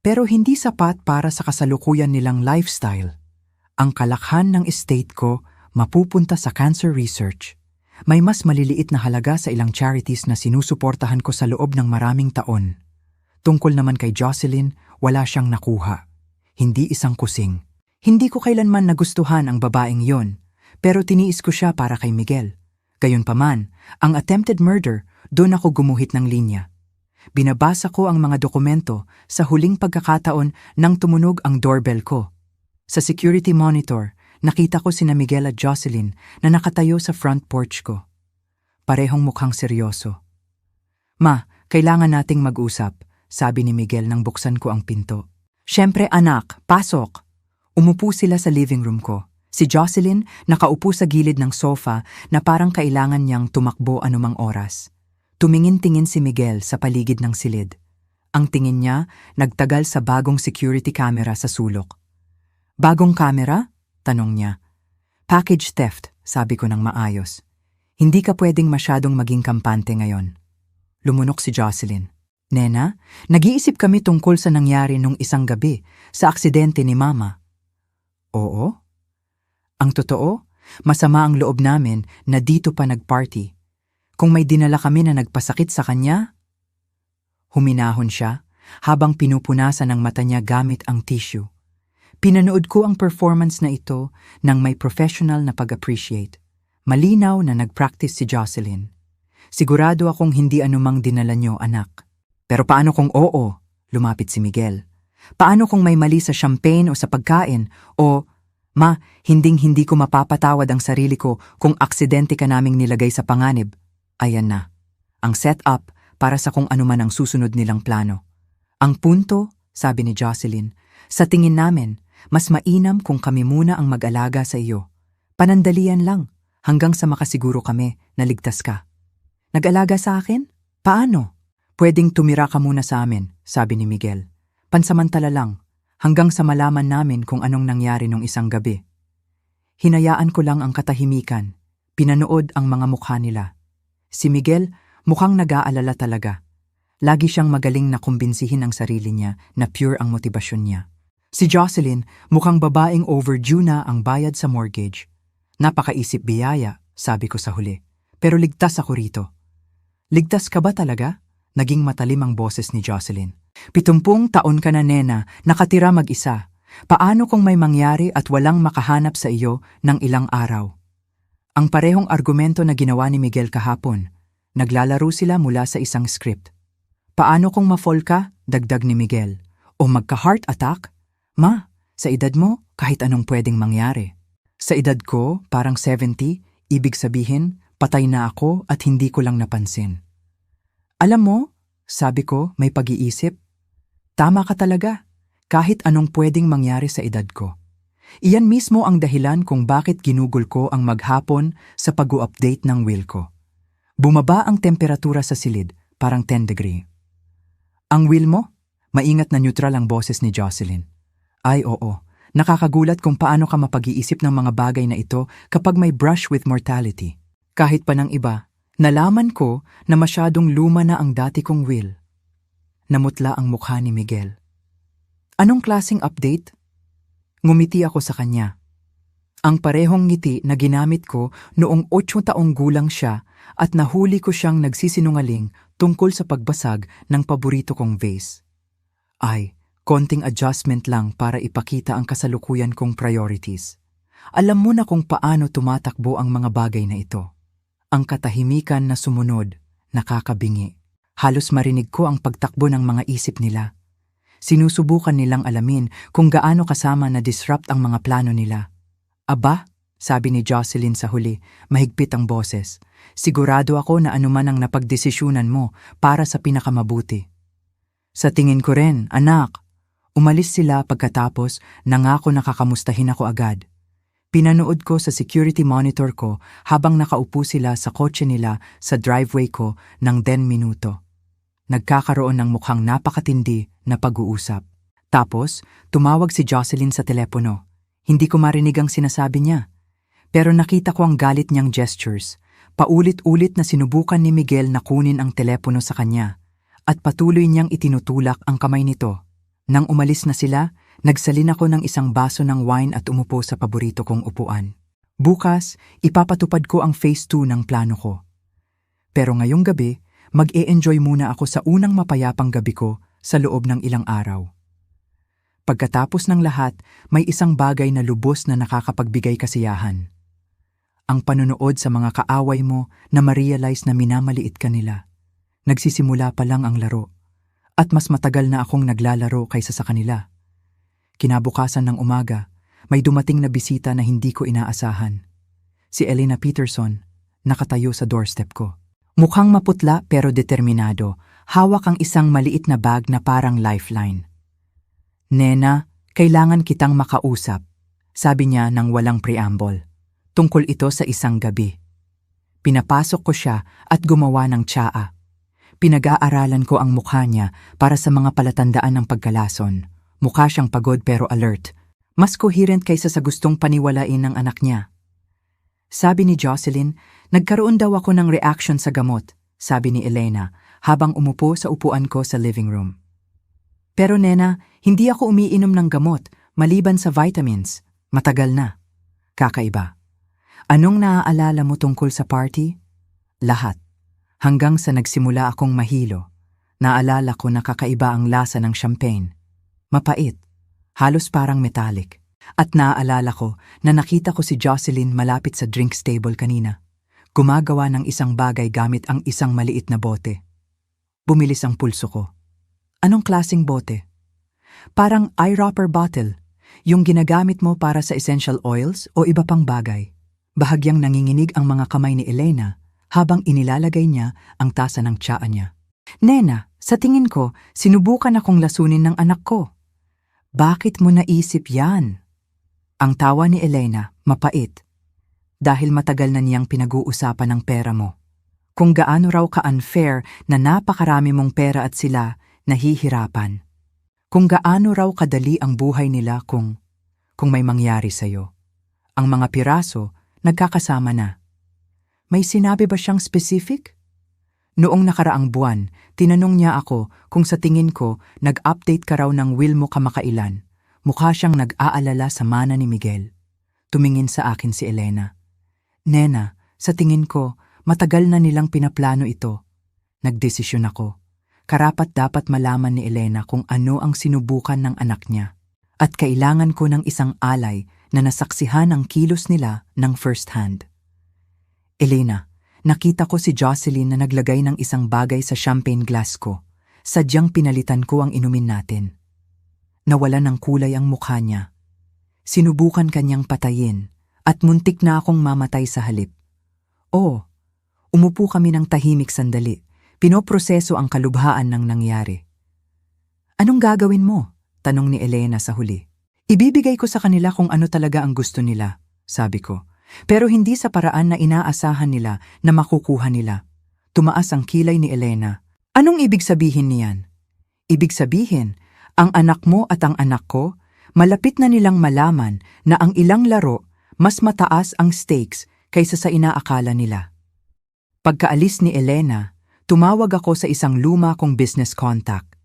pero hindi sapat para sa kasalukuyan nilang lifestyle. Ang kalakhan ng estate ko mapupunta sa cancer research. May mas maliliit na halaga sa ilang charities na sinusuportahan ko sa loob ng maraming taon. Tungkol naman kay Jocelyn, wala siyang nakuha. Hindi isang kusing. Hindi ko kailanman nagustuhan ang babaeng yon, pero tiniis ko siya para kay Miguel. Gayunpaman, ang attempted murder, doon ako gumuhit ng linya. Binabasa ko ang mga dokumento sa huling pagkakataon nang tumunog ang doorbell ko. Sa security monitor, nakita ko sina Miguel at Jocelyn na nakatayo sa front porch ko. Parehong mukhang seryoso. "Ma, kailangan nating mag-usap," sabi ni Miguel nang buksan ko ang pinto. "Siyempre anak, pasok." Umupo sila sa living room ko. Si Jocelyn nakaupo sa gilid ng sofa na parang kailangan niyang tumakbo anumang oras. Tumingin-tingin si Miguel sa paligid ng silid. Ang tingin niya nagtagal sa bagong security camera sa sulok. "Bagong camera?" tanong niya. "Package theft," sabi ko ng maayos. "Hindi ka pwedeng masyadong maging kampante ngayon." Lumunok si Jocelyn. "Nena, nag-iisip kami tungkol sa nangyari nung isang gabi sa aksidente ni Mama." "Oo?" "Ang totoo, masama ang loob namin na dito pa nag-party. Kung may dinala kami na nagpasakit sa kanya?" Huminahon siya habang pinupunasan ang mata niya gamit ang tissue. Pinanood ko ang performance na ito ng may professional na pag-appreciate. Malinaw na nag-practice si Jocelyn. "Sigurado akong hindi anumang dinala niyo, anak." "Pero paano kung oo?" lumapit si Miguel. "Paano kung may mali sa champagne o sa pagkain? O, ma, hinding-hindi ko mapapatawad ang sarili ko kung aksidente ka naming nilagay sa panganib." Ayan na, ang setup para sa kung anuman ang susunod nilang plano. "Ang punto," sabi ni Jocelyn, "sa tingin namin, mas mainam kung kami muna ang mag-alaga sa iyo. Panandalian lang, hanggang sa makasiguro kami na ligtas ka." "Nag-alaga sa akin? Paano?" "Pwedeng tumira ka muna sa amin," sabi ni Miguel. "Pansamantala lang, hanggang sa malaman namin kung anong nangyari nung isang gabi." Hinayaan ko lang ang katahimikan. Pinanood ang mga mukha nila. Si Miguel mukhang nag-aalala talaga. Lagi siyang magaling na kumbinsihin ang sarili niya na pure ang motibasyon niya. Si Jocelyn mukhang babaeng overdue na ang bayad sa mortgage. "Napakaisip biyaya," sabi ko sa huli. "Pero ligtas ako rito." "Ligtas ka ba talaga?" Naging matalim ang boses ni Jocelyn. 70 taon ka na, nena, nakatira mag-isa. Paano kung may mangyari at walang makahanap sa iyo ng ilang araw? Ang parehong argumento na ginawa ni Miguel kahapon. Naglalaro sila mula sa isang script. "Paano kung ma-fall ka?" dagdag ni Miguel. "O magka-heart attack? Ma, sa edad mo, kahit anong pwedeng mangyari." "Sa edad ko, parang 70, ibig sabihin, patay na ako at hindi ko lang napansin." "Alam mo," sabi ko, may pag-iisip, "tama ka talaga. Kahit anong pwedeng mangyari sa edad ko." Iyan mismo ang dahilan kung bakit ginugol ko ang maghapon sa pag-u-update ng will ko. Bumaba ang temperatura sa silid, parang 10 degree. "Ang will mo?" Maingat na neutral ang boses ni Jocelyn. "Ay oo, nakakagulat kung paano ka mapag-iisip ng mga bagay na ito kapag may brush with mortality. Kahit pa ng iba, nalaman ko na masyadong luma na ang dati kong will." Namutla ang mukha ni Miguel. "Anong klaseng update?" Ngumiti ako sa kanya. Ang parehong ngiti na ginamit ko noong 8 taong gulang siya at nahuli ko siyang nagsisinungaling tungkol sa pagbasag ng paborito kong vase. Ay, konting adjustment lang para ipakita ang kasalukuyan kong priorities. Alam mo na kung paano tumatakbo ang mga bagay na ito. Ang katahimikan na sumunod, nakakabingi. Halos marinig ko ang pagtakbo ng mga isip nila. Sinusubukan nilang alamin kung gaano kasama na disrupt ang mga plano nila. "Aba," sabi ni Jocelyn sa huli, mahigpit ang boses. "Sigurado ako na anuman ang napagdesisyunan mo para sa pinakamabuti." "Sa tingin ko rin, anak." Umalis sila pagkatapos nangako na kakamustahin ako agad. Pinanood ko sa security monitor ko habang nakaupo sila sa kotse nila sa driveway ko ng 10 minuto. Nagkakaroon ng mukhang napakatindi na pag-uusap. Tapos, tumawag si Jocelyn sa telepono. Hindi ko marinig ang sinasabi niya. Pero nakita ko ang galit niyang gestures. Paulit-ulit na sinubukan ni Miguel na kunin ang telepono sa kanya. At patuloy niyang itinutulak ang kamay nito. Nang umalis na sila, Nagsalin ako ng isang baso ng wine at umupo sa paborito kong upuan. Bukas, ipapatupad ko ang phase 2 ng plano ko. Pero ngayong gabi, mag-e-enjoy muna ako sa unang mapayapang gabi ko sa loob ng ilang araw. Pagkatapos ng lahat, may isang bagay na lubos na nakakapagbigay kasiyahan. Ang panonood sa mga kaaway mo na ma-realize na minamaliit ka nila. Nagsisimula pa lang ang laro. At mas matagal na akong naglalaro kaysa sa kanila. Kinabukasan ng umaga, may dumating na bisita na hindi ko inaasahan. Si Elena Peterson, nakatayo sa doorstep ko. Mukhang maputla pero determinado, hawak ang isang maliit na bag na parang lifeline. "Nena, kailangan kitang makausap," sabi niya nang walang preamble. Tungkol ito sa isang gabi. Pinapasok ko siya at gumawa ng tsaa. Pinag-aaralan ko ang mukha niya para sa mga palatandaan ng pagkalason. Mukha siyang pagod pero alert. Mas coherent kaysa sa gustong paniwalain ng anak niya. Sabi ni Jocelyn, nagkaroon daw ako ng reaction sa gamot, sabi ni Elena, habang umupo sa upuan ko sa living room. Pero nena, hindi ako umiinom ng gamot, maliban sa vitamins. Matagal na. Kakaiba. Anong naaalala mo tungkol sa party? Lahat. Hanggang sa nagsimula akong mahilo. Naalala ko na kakaiba ang lasa ng champagne. Mapait. Halos parang metallic. At naaalala ko na nakita ko si Jocelyn malapit sa drinks table kanina. Gumagawa ng isang bagay gamit ang isang maliit na bote. Bumilis ang pulso ko. Anong klaseng bote? Parang eyedropper bottle. Yung ginagamit mo para sa essential oils o iba pang bagay. Bahagyang nanginginig ang mga kamay ni Elena habang inilalagay niya ang tasa ng tsaa niya. Nena, sa tingin ko, sinubukan akong lasunin ng anak ko. Bakit mo naisip yan? Ang tawa ni Elena, mapait. Dahil matagal na niyang pinag-uusapan ng pera mo. Kung gaano raw ka-unfair na napakarami mong pera at sila nahihirapan. Kung gaano raw kadali ang buhay nila kung may mangyari sa'yo. Ang mga piraso, nagkakasama na. May sinabi ba siyang specific? Noong nakaraang buwan, tinanong niya ako kung sa tingin ko nag-update ka raw ng will mo kamakailan. Mukha siyang nag-aalala sa mana ni Miguel. Tumingin sa akin si Elena. Nena, sa tingin ko, matagal na nilang pinaplano ito. Nagdesisyon ako. Karapat dapat malaman ni Elena kung ano ang sinubukan ng anak niya. At kailangan ko ng isang alay na nasaksihan ang kilos nila ng first hand. Elena, nakita ko si Jocelyn na naglagay ng isang bagay sa champagne glass ko. Sadyang pinalitan ko ang inumin natin. Nawala ng kulay ang mukha niya. Sinubukan kanyang patayin at muntik na akong mamatay sa halip. Umupo kami ng tahimik sandali. Pinoproseso ang kalubhaan ng nangyari. Anong gagawin mo? Tanong ni Elena sa huli. Ibibigay ko sa kanila kung ano talaga ang gusto nila, sabi ko. Pero hindi sa paraan na inaasahan nila na makukuha nila. Tumaas ang kilay ni Elena. Anong ibig sabihin niyan? Ibig sabihin, ang anak mo at ang anak ko, malapit na nilang malaman na ang ilang laro, mas mataas ang stakes kaysa sa inaakala nila. Pagkaalis ni Elena, tumawag ako sa isang luma kong business contact.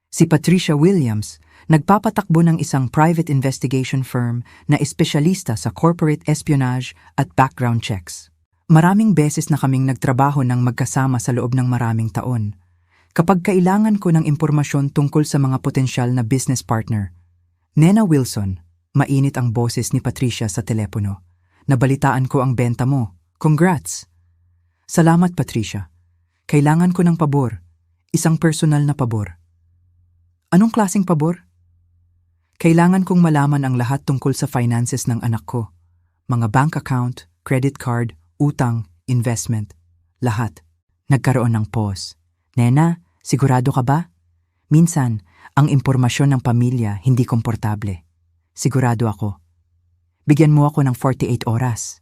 Si Patricia Williams, nagpapatakbo ng isang private investigation firm na espesyalista sa corporate espionage at background checks. Maraming beses na kaming nagtrabaho ng magkasama sa loob ng maraming taon. Kapag kailangan ko ng impormasyon tungkol sa mga potensyal na business partner, Nena Wilson, mainit ang boses ni Patricia sa telepono. Nabalitaan ko ang benta mo. Congrats! Salamat, Patricia. Kailangan ko ng pabor. Isang personal na pabor. Anong klaseng pabor? Kailangan kong malaman ang lahat tungkol sa finances ng anak ko. Mga bank account, credit card, utang, investment. Lahat. Nagkaroon ng pause. Nena, sigurado ka ba? Minsan, ang impormasyon ng pamilya hindi komportable. Sigurado ako. Bigyan mo ako ng 48 oras.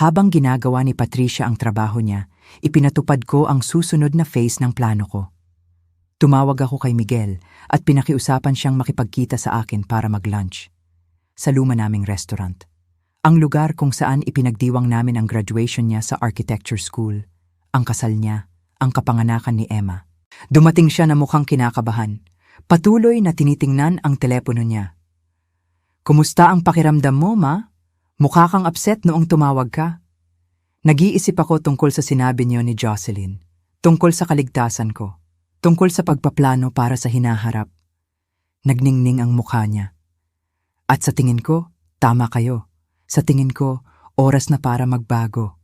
Habang ginagawa ni Patricia ang trabaho niya, ipinatupad ko ang susunod na phase ng plano ko. Tumawag ako kay Miguel at pinakiusapan siyang makipagkita sa akin para mag-lunch. Sa luma naming restaurant. Ang lugar kung saan ipinagdiwang namin ang graduation niya sa architecture school, ang kasal niya, ang kapanganakan ni Emma. Dumating siya na mukhang kinakabahan. Patuloy na tinitingnan ang telepono niya. Kumusta ang pakiramdam mo, ma? Mukha kang upset noong tumawag ka. Nag-iisip ako tungkol sa sinabi niyo ni Jocelyn, tungkol sa kaligtasan ko, tungkol sa pagpaplano para sa hinaharap. Nagningning ang mukha niya. At sa tingin ko, tama kayo. Sa tingin ko, oras na para magbago.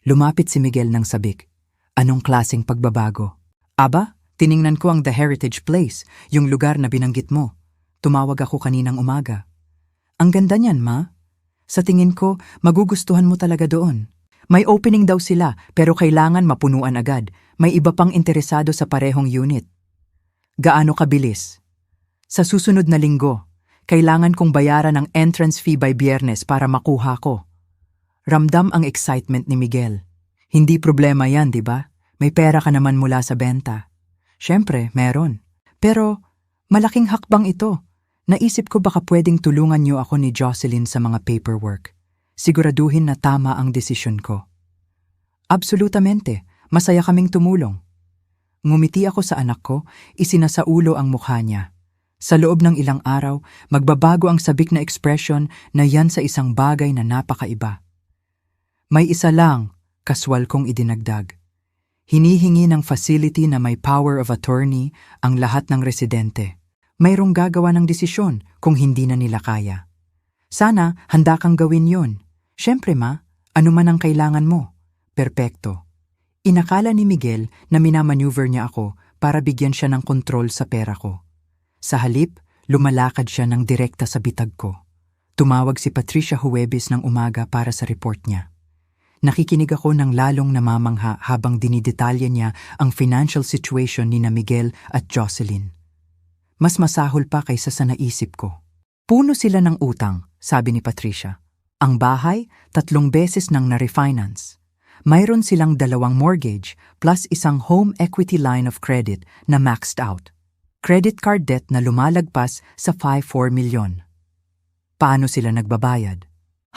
Lumapit si Miguel ng sabik. Anong klaseng pagbabago? Aba, tiningnan ko ang The Heritage Place, yung lugar na binanggit mo. Tumawag ako kaninang umaga. Ang ganda niyan, ma. Sa tingin ko, magugustuhan mo talaga doon. May opening daw sila, pero kailangan mapunuan agad. May iba pang interesado sa parehong unit. Gaano kabilis? Sa susunod na linggo, kailangan kong bayaran ang entrance fee by Biyernes para makuha ko. Ramdam ang excitement ni Miguel. Hindi problema yan, di ba? May pera ka naman mula sa benta. Siyempre, meron. Pero, malaking hakbang ito. Naisip ko baka pwedeng tulungan niyo ako ni Jocelyn sa mga paperwork. Siguraduhin na tama ang desisyon ko. Absolutamente, masaya kaming tumulong. Ngumiti ako sa anak ko, isinasaulo ang mukha niya. Sa loob ng ilang araw, magbabago ang sabik na ekspresyon na yan sa isang bagay na napakaiba. May isa lang, kaswal kong idinagdag. Hinihingi ng facility na may power of attorney ang lahat ng residente. Mayroong gagawa ng desisyon kung hindi na nila kaya. Sana handa kang gawin yon. Siyempre ma, ano man ang kailangan mo. Perpekto. Inakala ni Miguel na minamaneuver niya ako para bigyan siya ng kontrol sa pera ko. Sa halip, lumalakad siya ng direkta sa bitag ko. Tumawag si Patricia Huwebes ng umaga para sa report niya. Nakikinig ako ng lalong namamangha habang dinidetalya niya ang financial situation ni na Miguel at Jocelyn. Mas masahol pa kaysa sa naisip ko. Puno sila ng utang, sabi ni Patricia. Ang bahay, 3 beses nang na-refinance. Mayroon silang 2 mortgage plus isang home equity line of credit na maxed out. Credit card debt na lumalagpas sa 5-4 milyon. Paano sila nagbabayad?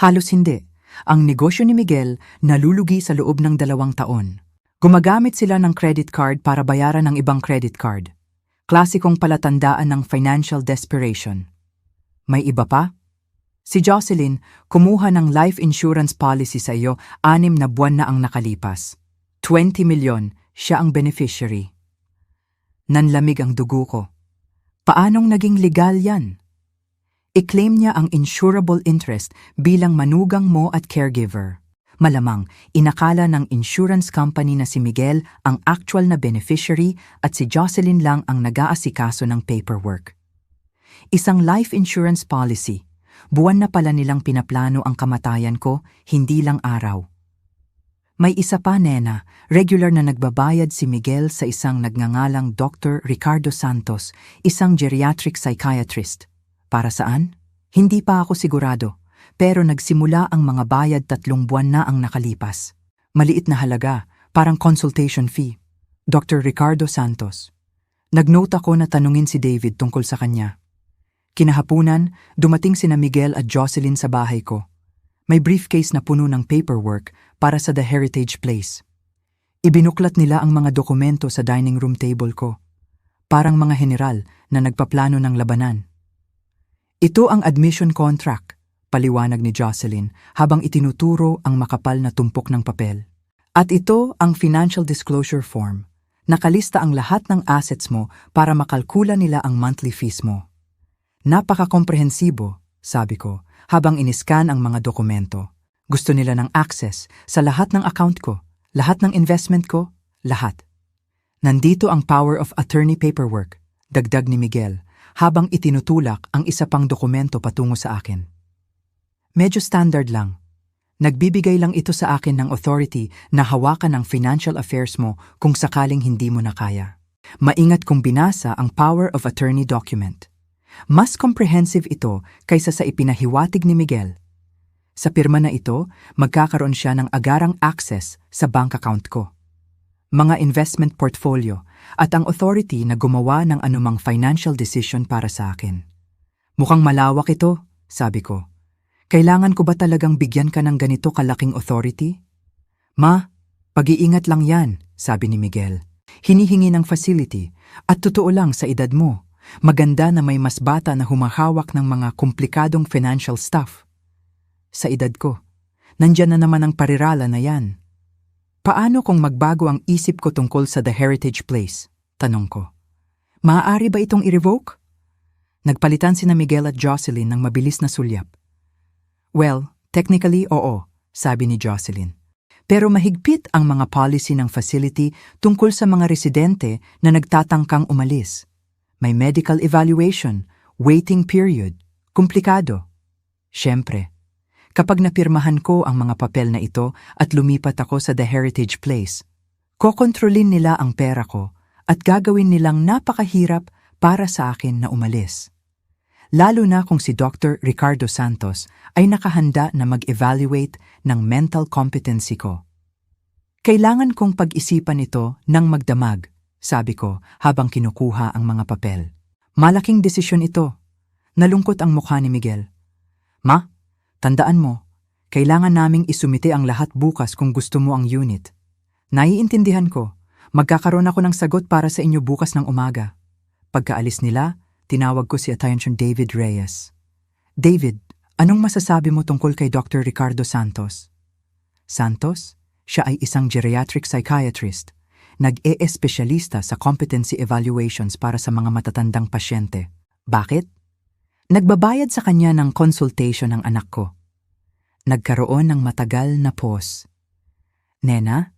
Halos hindi. Ang negosyo ni Miguel nalulugi sa loob ng 2 taon. Gumagamit sila ng credit card para bayaran ang ibang credit card. Klasikong palatandaan ng financial desperation. May iba pa? Si Jocelyn, kumuha ng life insurance policy sa iyo 6 na buwan na ang nakalipas. 20 milyon, siya ang beneficiary. Nanlamig ang dugo ko. Paanong naging legal yan? I-claim niya ang insurable interest bilang manugang mo at caregiver. Malamang, inakala ng insurance company na si Miguel ang actual na beneficiary at si Jocelyn lang ang nag-aasikaso ng paperwork. Isang life insurance policy. Buwan na pala nilang pinaplano ang kamatayan ko, hindi lang araw. May isa pa, nena, regular na nagbabayad si Miguel sa isang nagngangalang Dr. Ricardo Santos, isang geriatric psychiatrist. Para saan? Hindi pa ako sigurado, pero nagsimula ang mga bayad 3 buwan na ang nakalipas. Maliit na halaga, parang consultation fee. Dr. Ricardo Santos. Nag-note ako na tanungin si David tungkol sa kanya. Kinahapunan, dumating sina Miguel at Jocelyn sa bahay ko. May briefcase na puno ng paperwork para sa The Heritage Place. Ibinuklat nila ang mga dokumento sa dining room table ko. Parang mga general na nagpaplano ng labanan. Ito ang admission contract, paliwanag ni Jocelyn habang itinuturo ang makapal na tumpok ng papel. At ito ang financial disclosure form. Nakalista ang lahat ng assets mo para makalkula nila ang monthly fees mo. Napaka-komprehensibo, sabi ko, habang iniskan ang mga dokumento. Gusto nila ng access sa lahat ng account ko, lahat ng investment ko, lahat. Nandito ang power of attorney paperwork, dagdag ni Miguel, habang itinutulak ang isa pang dokumento patungo sa akin. Medyo standard lang. Nagbibigay lang ito sa akin ng authority na hawakan ang financial affairs mo kung sakaling hindi mo na kaya. Maingat kong binasa ang power of attorney document. Mas comprehensive ito kaysa sa ipinahiwatig ni Miguel. Sa pirma na ito, magkakaroon siya ng agarang access sa bank account ko, mga investment portfolio, at ang authority na gumawa ng anumang financial decision para sa akin. Mukhang malawak ito, sabi ko. Kailangan ko ba talagang bigyan ka ng ganito kalaking authority? Ma, pag-iingat lang yan, sabi ni Miguel. Hinihingi ng facility, at totoo lang sa edad mo. Maganda na may mas bata na humahawak ng mga komplikadong financial stuff. Sa edad ko, nandyan na naman ang parirala na yan. Paano kung magbago ang isip ko tungkol sa The Heritage Place? Tanong ko. Maaari ba itong i-revoke? Nagpalitan sina Miguel at Jocelyn ng mabilis na sulyap. Well, technically oo, sabi ni Jocelyn. Pero mahigpit ang mga policy ng facility tungkol sa mga residente na nagtatangkang umalis. May medical evaluation, waiting period, komplikado. Siyempre, kapag napirmahan ko ang mga papel na ito at lumipat ako sa The Heritage Place, kokontrolin nila ang pera ko at gagawin nilang napakahirap para sa akin na umalis. Lalo na kung si Dr. Ricardo Santos ay nakahanda na mag-evaluate ng mental competency ko. Kailangan kong pag-isipan ito ng magdamag, sabi ko habang kinukuha ang mga papel. Malaking desisyon ito. Nalungkot ang mukha ni Miguel. Ma, tandaan mo, kailangan naming isumite ang lahat bukas kung gusto mo ang unit. Naiintindihan ko, magkakaroon ako ng sagot para sa inyo bukas ng umaga. Pagkaalis nila, tinawag ko si Attention David Reyes. David, anong masasabi mo tungkol kay Dr. Ricardo Santos? Santos? Siya ay isang geriatric psychiatrist. Nag-e-espesyalista sa competency evaluations para sa mga matatandang pasyente. Bakit? Nagbabayad sa kanya ng consultation ng anak ko. Nagkaroon ng matagal na pause. Nena,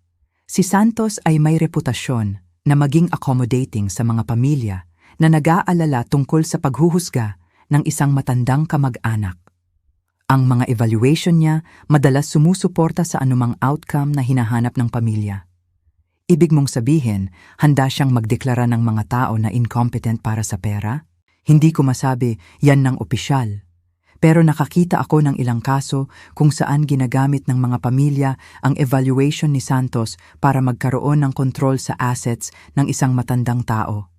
si Santos ay may reputasyon na maging accommodating sa mga pamilya na nag-aalala tungkol sa paghuhusga ng isang matandang kamag-anak. Ang mga evaluation niya madalas sumusuporta sa anumang outcome na hinahanap ng pamilya. Ibig mong sabihin, handa siyang magdeklara ng mga tao na incompetent para sa pera? Hindi ko masabi yan ng opisyal. Pero nakakita ako ng ilang kaso kung saan ginagamit ng mga pamilya ang evaluation ni Santos para magkaroon ng kontrol sa assets ng isang matandang tao.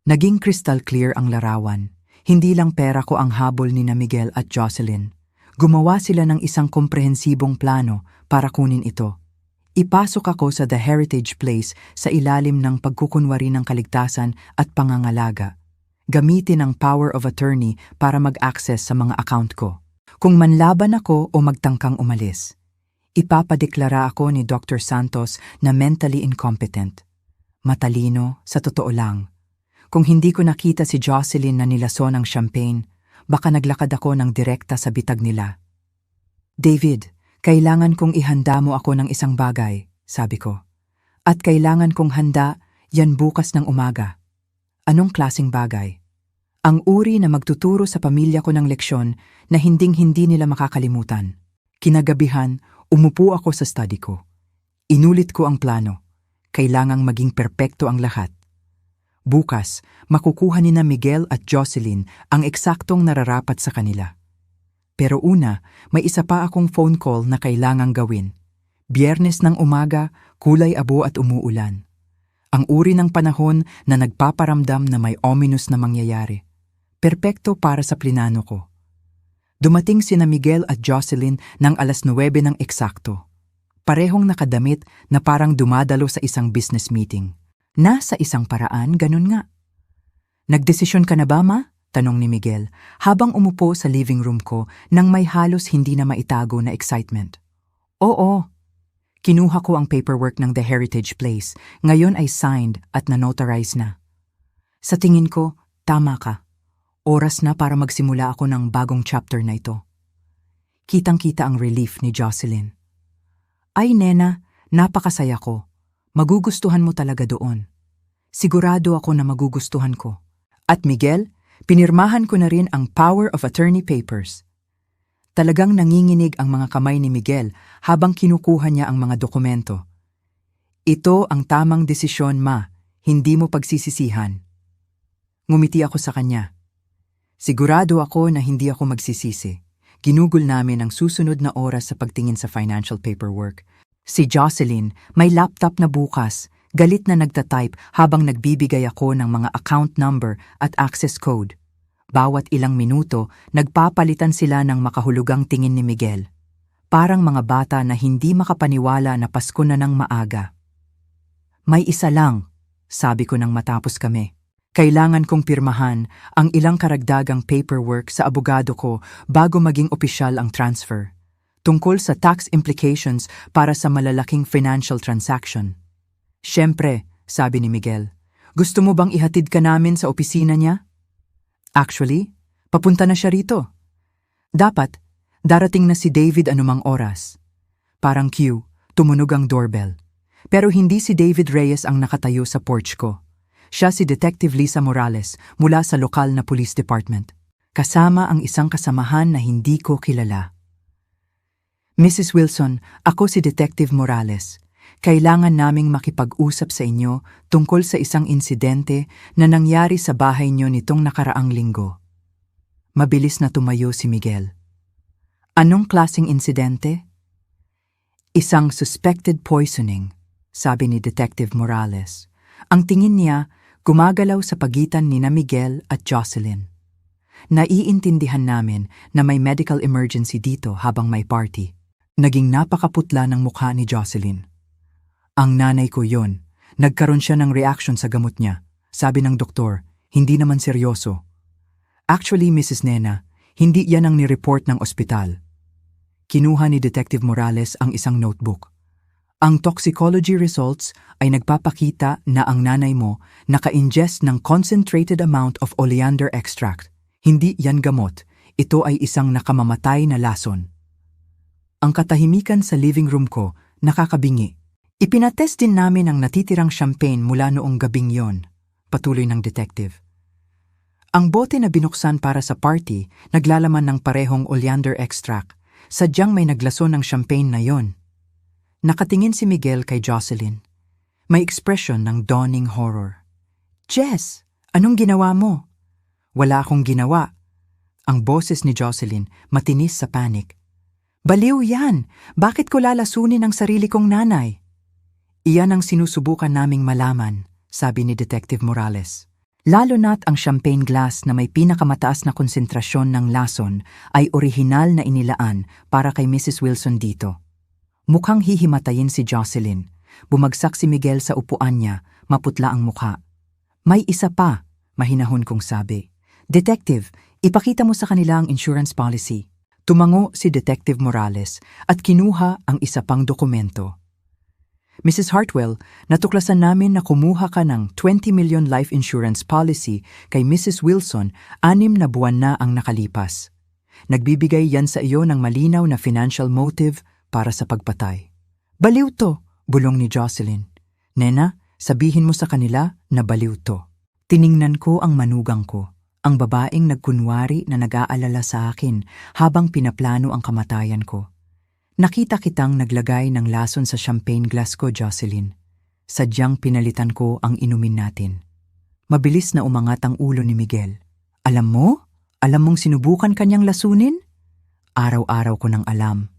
Naging crystal clear ang larawan. Hindi lang pera ko ang habol ni na Miguel at Jocelyn. Gumawa sila ng isang komprehensibong plano para kunin ito. Ipasok ako sa The Heritage Place sa ilalim ng pagkukunwari ng kaligtasan at pangangalaga. Gamitin ang power of attorney para mag-access sa mga account ko. Kung manlaban ako o magtangkang umalis, ipapadeklara ako ni Dr. Santos na mentally incompetent. Matalino, sa totoo lang. Kung hindi ko nakita si Jocelyn na nilaso ng champagne, baka naglakad ako ng direkta sa bitag nila. David, kailangan kong ihanda mo ako ng isang bagay, sabi ko. At kailangan kong handa yan bukas ng umaga. Anong klasing bagay? Ang uri na magtuturo sa pamilya ko ng leksyon na hinding-hindi nila makakalimutan. Kinagabihan, umupo ako sa study ko. Inulit ko ang plano. Kailangang maging perpekto ang lahat. Bukas, makukuha ni na Miguel at Jocelyn ang eksaktong nararapat sa kanila. Pero una, may isa pa akong phone call na kailangang gawin. Biyernes ng umaga, kulay abo at umuulan. Ang uri ng panahon na nagpaparamdam na may ominous na mangyayari. Perpekto para sa plinano ko. Dumating sina Miguel at Jocelyn ng 9:00 ng eksakto. Parehong nakadamit na parang dumadalo sa isang business meeting. Nasa isang paraan, ganun nga. Nagdesisyon ka na ba, ma? Tanong ni Miguel habang umupo sa living room ko nang may halos hindi na maitago na excitement. Oo. Kinuha ko ang paperwork ng The Heritage Place. Ngayon ay signed at na-notarize na. Sa tingin ko, tama ka. Oras na para magsimula ako ng bagong chapter na ito. Kitang-kita ang relief ni Jocelyn. Ay, Nena, napakasaya ko. Magugustuhan mo talaga doon. Sigurado ako na magugustuhan ko. At Miguel, pinirmahan ko na rin ang power of attorney papers. Talagang nanginginig ang mga kamay ni Miguel habang kinukuha niya ang mga dokumento. Ito ang tamang desisyon, ma. Hindi mo pagsisisihan. Ngumiti ako sa kanya. Sigurado ako na hindi ako magsisisi. Ginugol namin ang susunod na oras sa pagtingin sa financial paperwork. Si Jocelyn, may laptop na bukas, galit na nagtatype habang nagbibigay ako ng mga account number at access code. Bawat ilang minuto, nagpapalitan sila ng makahulugang tingin ni Miguel. Parang mga bata na hindi makapaniwala na Pasko na ng maaga. May isa lang, sabi ko nang matapos kami. Kailangan kong pirmahan ang ilang karagdagang paperwork sa abogado ko bago maging opisyal ang transfer. Tungkol sa tax implications para sa malalaking financial transaction. Siyempre, sabi ni Miguel, gusto mo bang ihatid ka namin sa opisina niya? Actually, papunta na siya rito. Dapat, darating na si David anumang oras. Parang cue, tumunog ang doorbell. Pero hindi si David Reyes ang nakatayo sa porch ko. Siya si Detective Lisa Morales mula sa lokal na police department. Kasama ang isang kasamahan na hindi ko kilala. Mrs. Wilson, ako si Detective Morales. Kailangan naming makipag-usap sa inyo tungkol sa isang insidente na nangyari sa bahay niyo nitong nakaraang linggo. Mabilis na tumayo si Miguel. Anong klaseng insidente? Isang suspected poisoning, sabi ni Detective Morales. Ang tingin niya, gumagalaw sa pagitan ni na Miguel at Jocelyn. Naiintindihan namin na may medical emergency dito habang may party. Naging napakaputla ng mukha ni Jocelyn. Ang nanay ko yon. Nagkaroon siya ng reaction sa gamot niya. Sabi ng doktor, hindi naman seryoso. Actually, Mrs. Nena, hindi yan ang nireport ng ospital. Kinuha ni Detective Morales ang isang notebook. Ang toxicology results ay nagpapakita na ang nanay mo naka-ingest ng concentrated amount of oleander extract. Hindi yan gamot. Ito ay isang nakamamatay na lason. Ang katahimikan sa living room ko nakakabingi. Ipinatest din namin ang natitirang champagne mula noong gabing yon, patuloy ng detective. Ang bote na binuksan para sa party naglalaman ng parehong oleander extract. Sadyang may naglason ng champagne na yon. Nakatingin si Miguel kay Jocelyn. May ekspresyon ng dawning horror. Jess, anong ginawa mo? Wala akong ginawa. Ang boses ni Jocelyn matinis sa panic. Baliw yan! Bakit ko lalasunin ang sarili kong nanay? Iyan ang sinusubukan naming malaman, sabi ni Detective Morales. Lalo na't ang champagne glass na may pinakamataas na konsentrasyon ng lason ay orihinal na inilaan para kay Mrs. Wilson dito. Mukhang hihimatayin si Jocelyn. Bumagsak si Miguel sa upuan niya, maputla ang mukha. May isa pa, mahinahon kong sabi. Detective, ipakita mo sa kanila ang insurance policy. Tumango si Detective Morales at kinuha ang isa pang dokumento. Mrs. Hartwell, natuklasan namin na kumuha ka ng 20 million life insurance policy kay Mrs. Wilson 6 na buwan na ang nakalipas. Nagbibigay yan sa iyo ng malinaw na financial motive para sa pagpatay. Baliw to, bulong ni Jocelyn. Nena, sabihin mo sa kanila na baliw to. Tiningnan ko ang manugang ko, ang babaeng nagkunwari na nag-aalala sa akin habang pinaplano ang kamatayan ko. Nakita kitang naglagay ng lason sa champagne glass ko, Jocelyn. Sadyang pinalitan ko ang inumin natin. Mabilis na umangat ang ulo ni Miguel. Alam mo? Alam mong sinubukan kanyang lasunin? Araw-araw ko nang alam.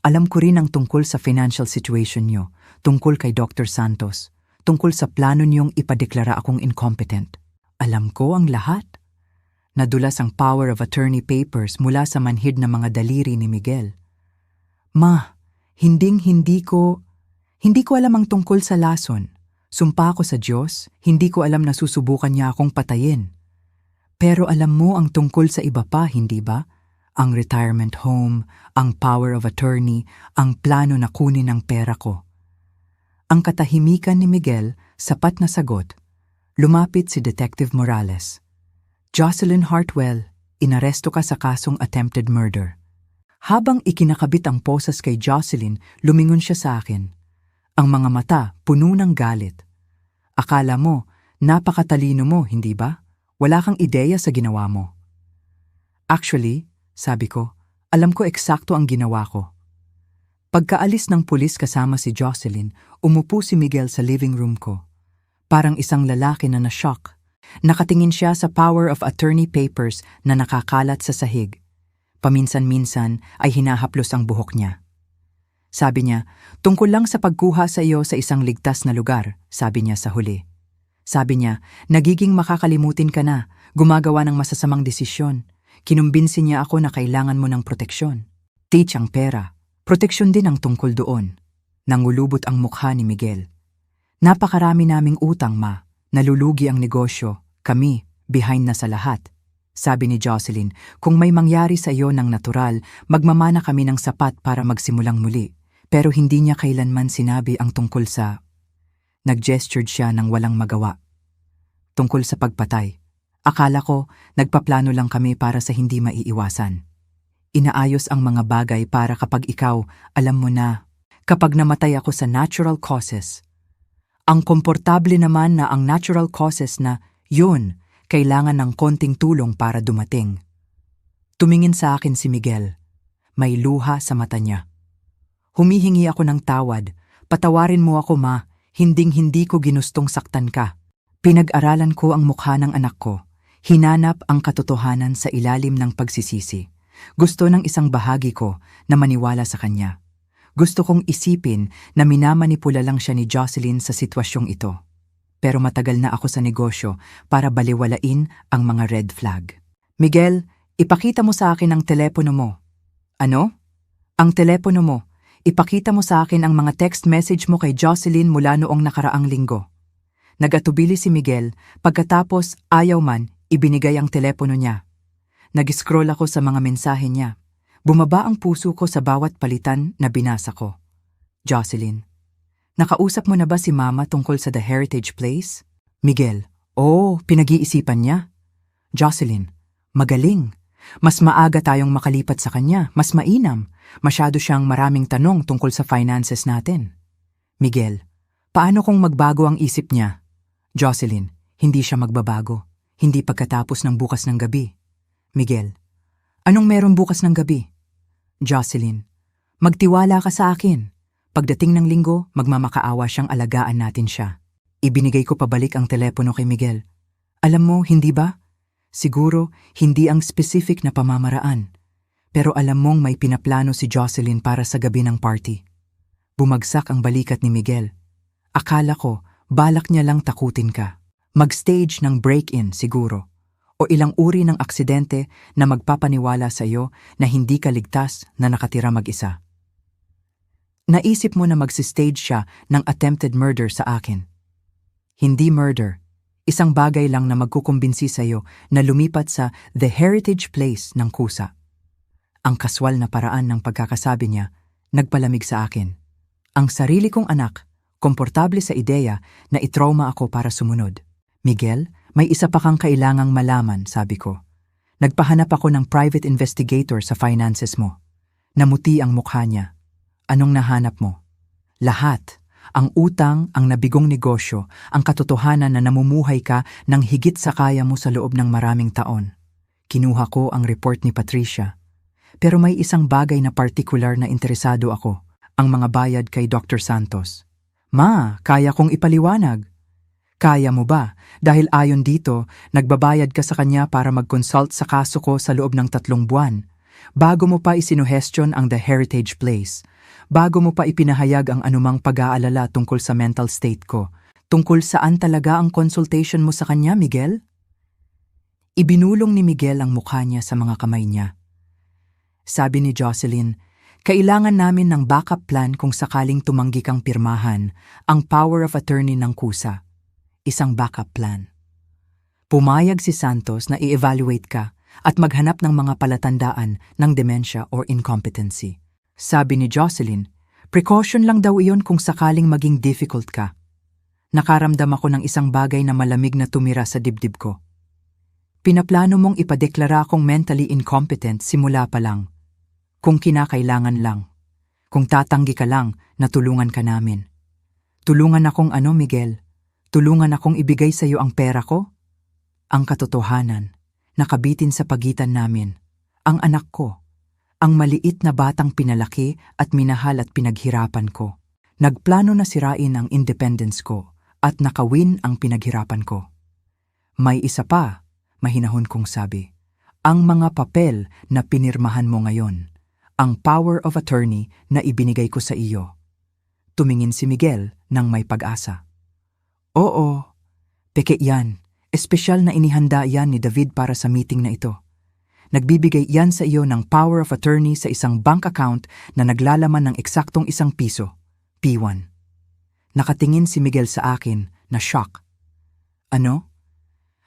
Alam ko rin ang tungkol sa financial situation niyo, tungkol kay Dr. Santos, tungkol sa plano niyong ipadeklara akong incompetent. Alam ko ang lahat. Nadulas ang power of attorney papers mula sa manhid na mga daliri ni Miguel. Ma, hindi ko alam ang tungkol sa lason. Sumpa ko sa Diyos, hindi ko alam na susubukan niya akong patayin. Pero alam mo ang tungkol sa iba pa, hindi ba? Ang retirement home, ang power of attorney, ang plano na kunin ang pera ko. Ang katahimikan ni Miguel, sapat na sagot. Lumapit si Detective Morales. Jocelyn Hartwell, inaresto ka sa kasong attempted murder. Habang ikinakabit ang posas kay Jocelyn, lumingon siya sa akin. Ang mga mata puno ng galit. Akala mo, napakatalino mo, hindi ba? Wala kang ideya sa ginawa mo. Actually, sabi ko, alam ko eksakto ang ginawa ko. Pagkaalis ng pulis kasama si Jocelyn, umupo si Miguel sa living room ko. Parang isang lalaki na na-shock. Nakatingin siya sa power of attorney papers na nakakalat sa sahig. Paminsan-minsan ay hinahaplos ang buhok niya. Sabi niya, tungkol lang sa pagkuha sa iyo sa isang ligtas na lugar, sabi niya sa huli. Sabi niya, nagiging makakalimutin ka na, gumagawa ng masasamang desisyon. Kinumbinsi niya ako na kailangan mo ng proteksyon. Teach ang pera. Proteksyon din ang tungkol doon. Nangulubot ang mukha ni Miguel. Napakarami naming utang, ma. Nalulugi ang negosyo. Kami, behind na sa lahat. Sabi ni Jocelyn, kung may mangyari sa iyo ng natural, magmamana kami ng sapat para magsimulang muli. Pero hindi niya kailanman sinabi ang tungkol sa... Nag-gestured siya ng walang magawa. Tungkol sa pagpatay. Akala ko, nagpaplano lang kami para sa hindi maiiwasan. Inaayos ang mga bagay para kapag ikaw, alam mo na, kapag namatay ako sa natural causes. Ang komportable naman na ang natural causes na, yun, kailangan ng konting tulong para dumating. Tumingin sa akin si Miguel. May luha sa mata niya. Humihingi ako ng tawad. Patawarin mo ako, ma. Hinding-hindi ko ginustong saktan ka. Pinag-aralan ko ang mukha ng anak ko. Hinanap ang katotohanan sa ilalim ng pagsisisi. Gusto ng isang bahagi ko na maniwala sa kanya. Gusto kong isipin na minamanipula lang siya ni Jocelyn sa sitwasyong ito. Pero matagal na ako sa negosyo para baliwalain ang mga red flag. Miguel, ipakita mo sa akin ang telepono mo. Ano? Ang telepono mo. Ipakita mo sa akin ang mga text message mo kay Jocelyn mula noong nakaraang linggo. Nag-atubili si Miguel, pagkatapos ayaw man, ibinigay ang telepono niya. Nag-scroll ako sa mga mensahe niya. Bumaba ang puso ko sa bawat palitan na binasa ko. Jocelyn. Nakausap mo na ba si Mama tungkol sa The Heritage Place? Miguel. Oo, pinag-iisipan niya. Jocelyn. Magaling. Mas maaga tayong makalipat sa kanya, mas mainam. Masyado siyang maraming tanong tungkol sa finances natin. Miguel. Paano kung magbago ang isip niya? Jocelyn. Hindi siya magbabago. Hindi pagkatapos ng bukas ng gabi. Miguel. Anong meron bukas ng gabi? Jocelyn. Magtiwala ka sa akin. Pagdating ng linggo, magmamakaawa siyang alagaan natin siya. Ibinigay ko pabalik ang telepono kay Miguel. Alam mo, hindi ba? Siguro, hindi ang specific na pamamaraan. Pero alam mong may pinaplano si Jocelyn para sa gabi ng party. Bumagsak ang balikat ni Miguel. Akala ko, balak niya lang takutin ka. Mag-stage ng break-in siguro. O ilang uri ng aksidente na magpapaniwala sa iyo na hindi ka ligtas na nakatira mag-isa. Naisip mo na magsistage siya ng attempted murder sa akin. Hindi murder. Isang bagay lang na magkukumbinsi sa iyo na lumipat sa The Heritage Place ng kusa. Ang kaswal na paraan ng pagkakasabi niya, nagpalamig sa akin. Ang sarili kong anak, komportable sa ideya na itrauma ako para sumunod. Miguel, may isa pa kang kailangang malaman, sabi ko. Nagpahanap ako ng private investigator sa finances mo. Namuti ang mukha niya. Anong nahanap mo? Lahat. Ang utang, ang nabigong negosyo, ang katotohanan na namumuhay ka ng higit sa kaya mo sa loob ng maraming taon. Kinuha ko ang report ni Patricia. Pero may isang bagay na particular na interesado ako, ang mga bayad kay Dr. Santos. Ma, kaya kong ipaliwanag. Kaya mo ba? Dahil ayon dito, nagbabayad ka sa kanya para mag-consult sa kaso ko sa loob ng 3 buwan. Bago mo pa isinuhestyon ang The Heritage Place. Bago mo pa ipinahayag ang anumang pag-aalala tungkol sa mental state ko. Tungkol saan talaga ang consultation mo sa kanya, Miguel? Ibinulong ni Miguel ang mukha niya sa mga kamay niya. Sabi ni Jocelyn, kailangan namin ng backup plan kung sakaling tumanggi kang pirmahan ang power of attorney ng kusa. Isang backup plan. Pumayag si Santos na i-evaluate ka at maghanap ng mga palatandaan ng dementia or incompetency. Sabi ni Jocelyn, precaution lang daw iyon kung sakaling maging difficult ka. Nakaramdam ako ng isang bagay na malamig na tumira sa dibdib ko. Pinaplano mong ipadeklara akong mentally incompetent simula pa lang. Kung kinakailangan lang. Kung tatanggi ka lang, natulungan ka namin. Tulungan akong ano, Miguel? Tulungan akong ibigay sa iyo ang pera ko? Ang katotohanan, nakabitin sa pagitan namin. Ang anak ko. Ang maliit na batang pinalaki at minahal at pinaghirapan ko. Nagplano na sirain ang independence ko at nakawin ang pinaghirapan ko. May isa pa, mahinahon kong sabi, ang mga papel na pinirmahan mo ngayon, ang power of attorney na ibinigay ko sa iyo. Tumingin si Miguel nang may pag-asa. Oo, peke yan. Espesyal na inihanda yan ni David para sa meeting na ito. Nagbibigay yan sa iyo ng power of attorney sa isang bank account na naglalaman ng eksaktong ₱1. P1. Nakatingin si Miguel sa akin na shock. Ano?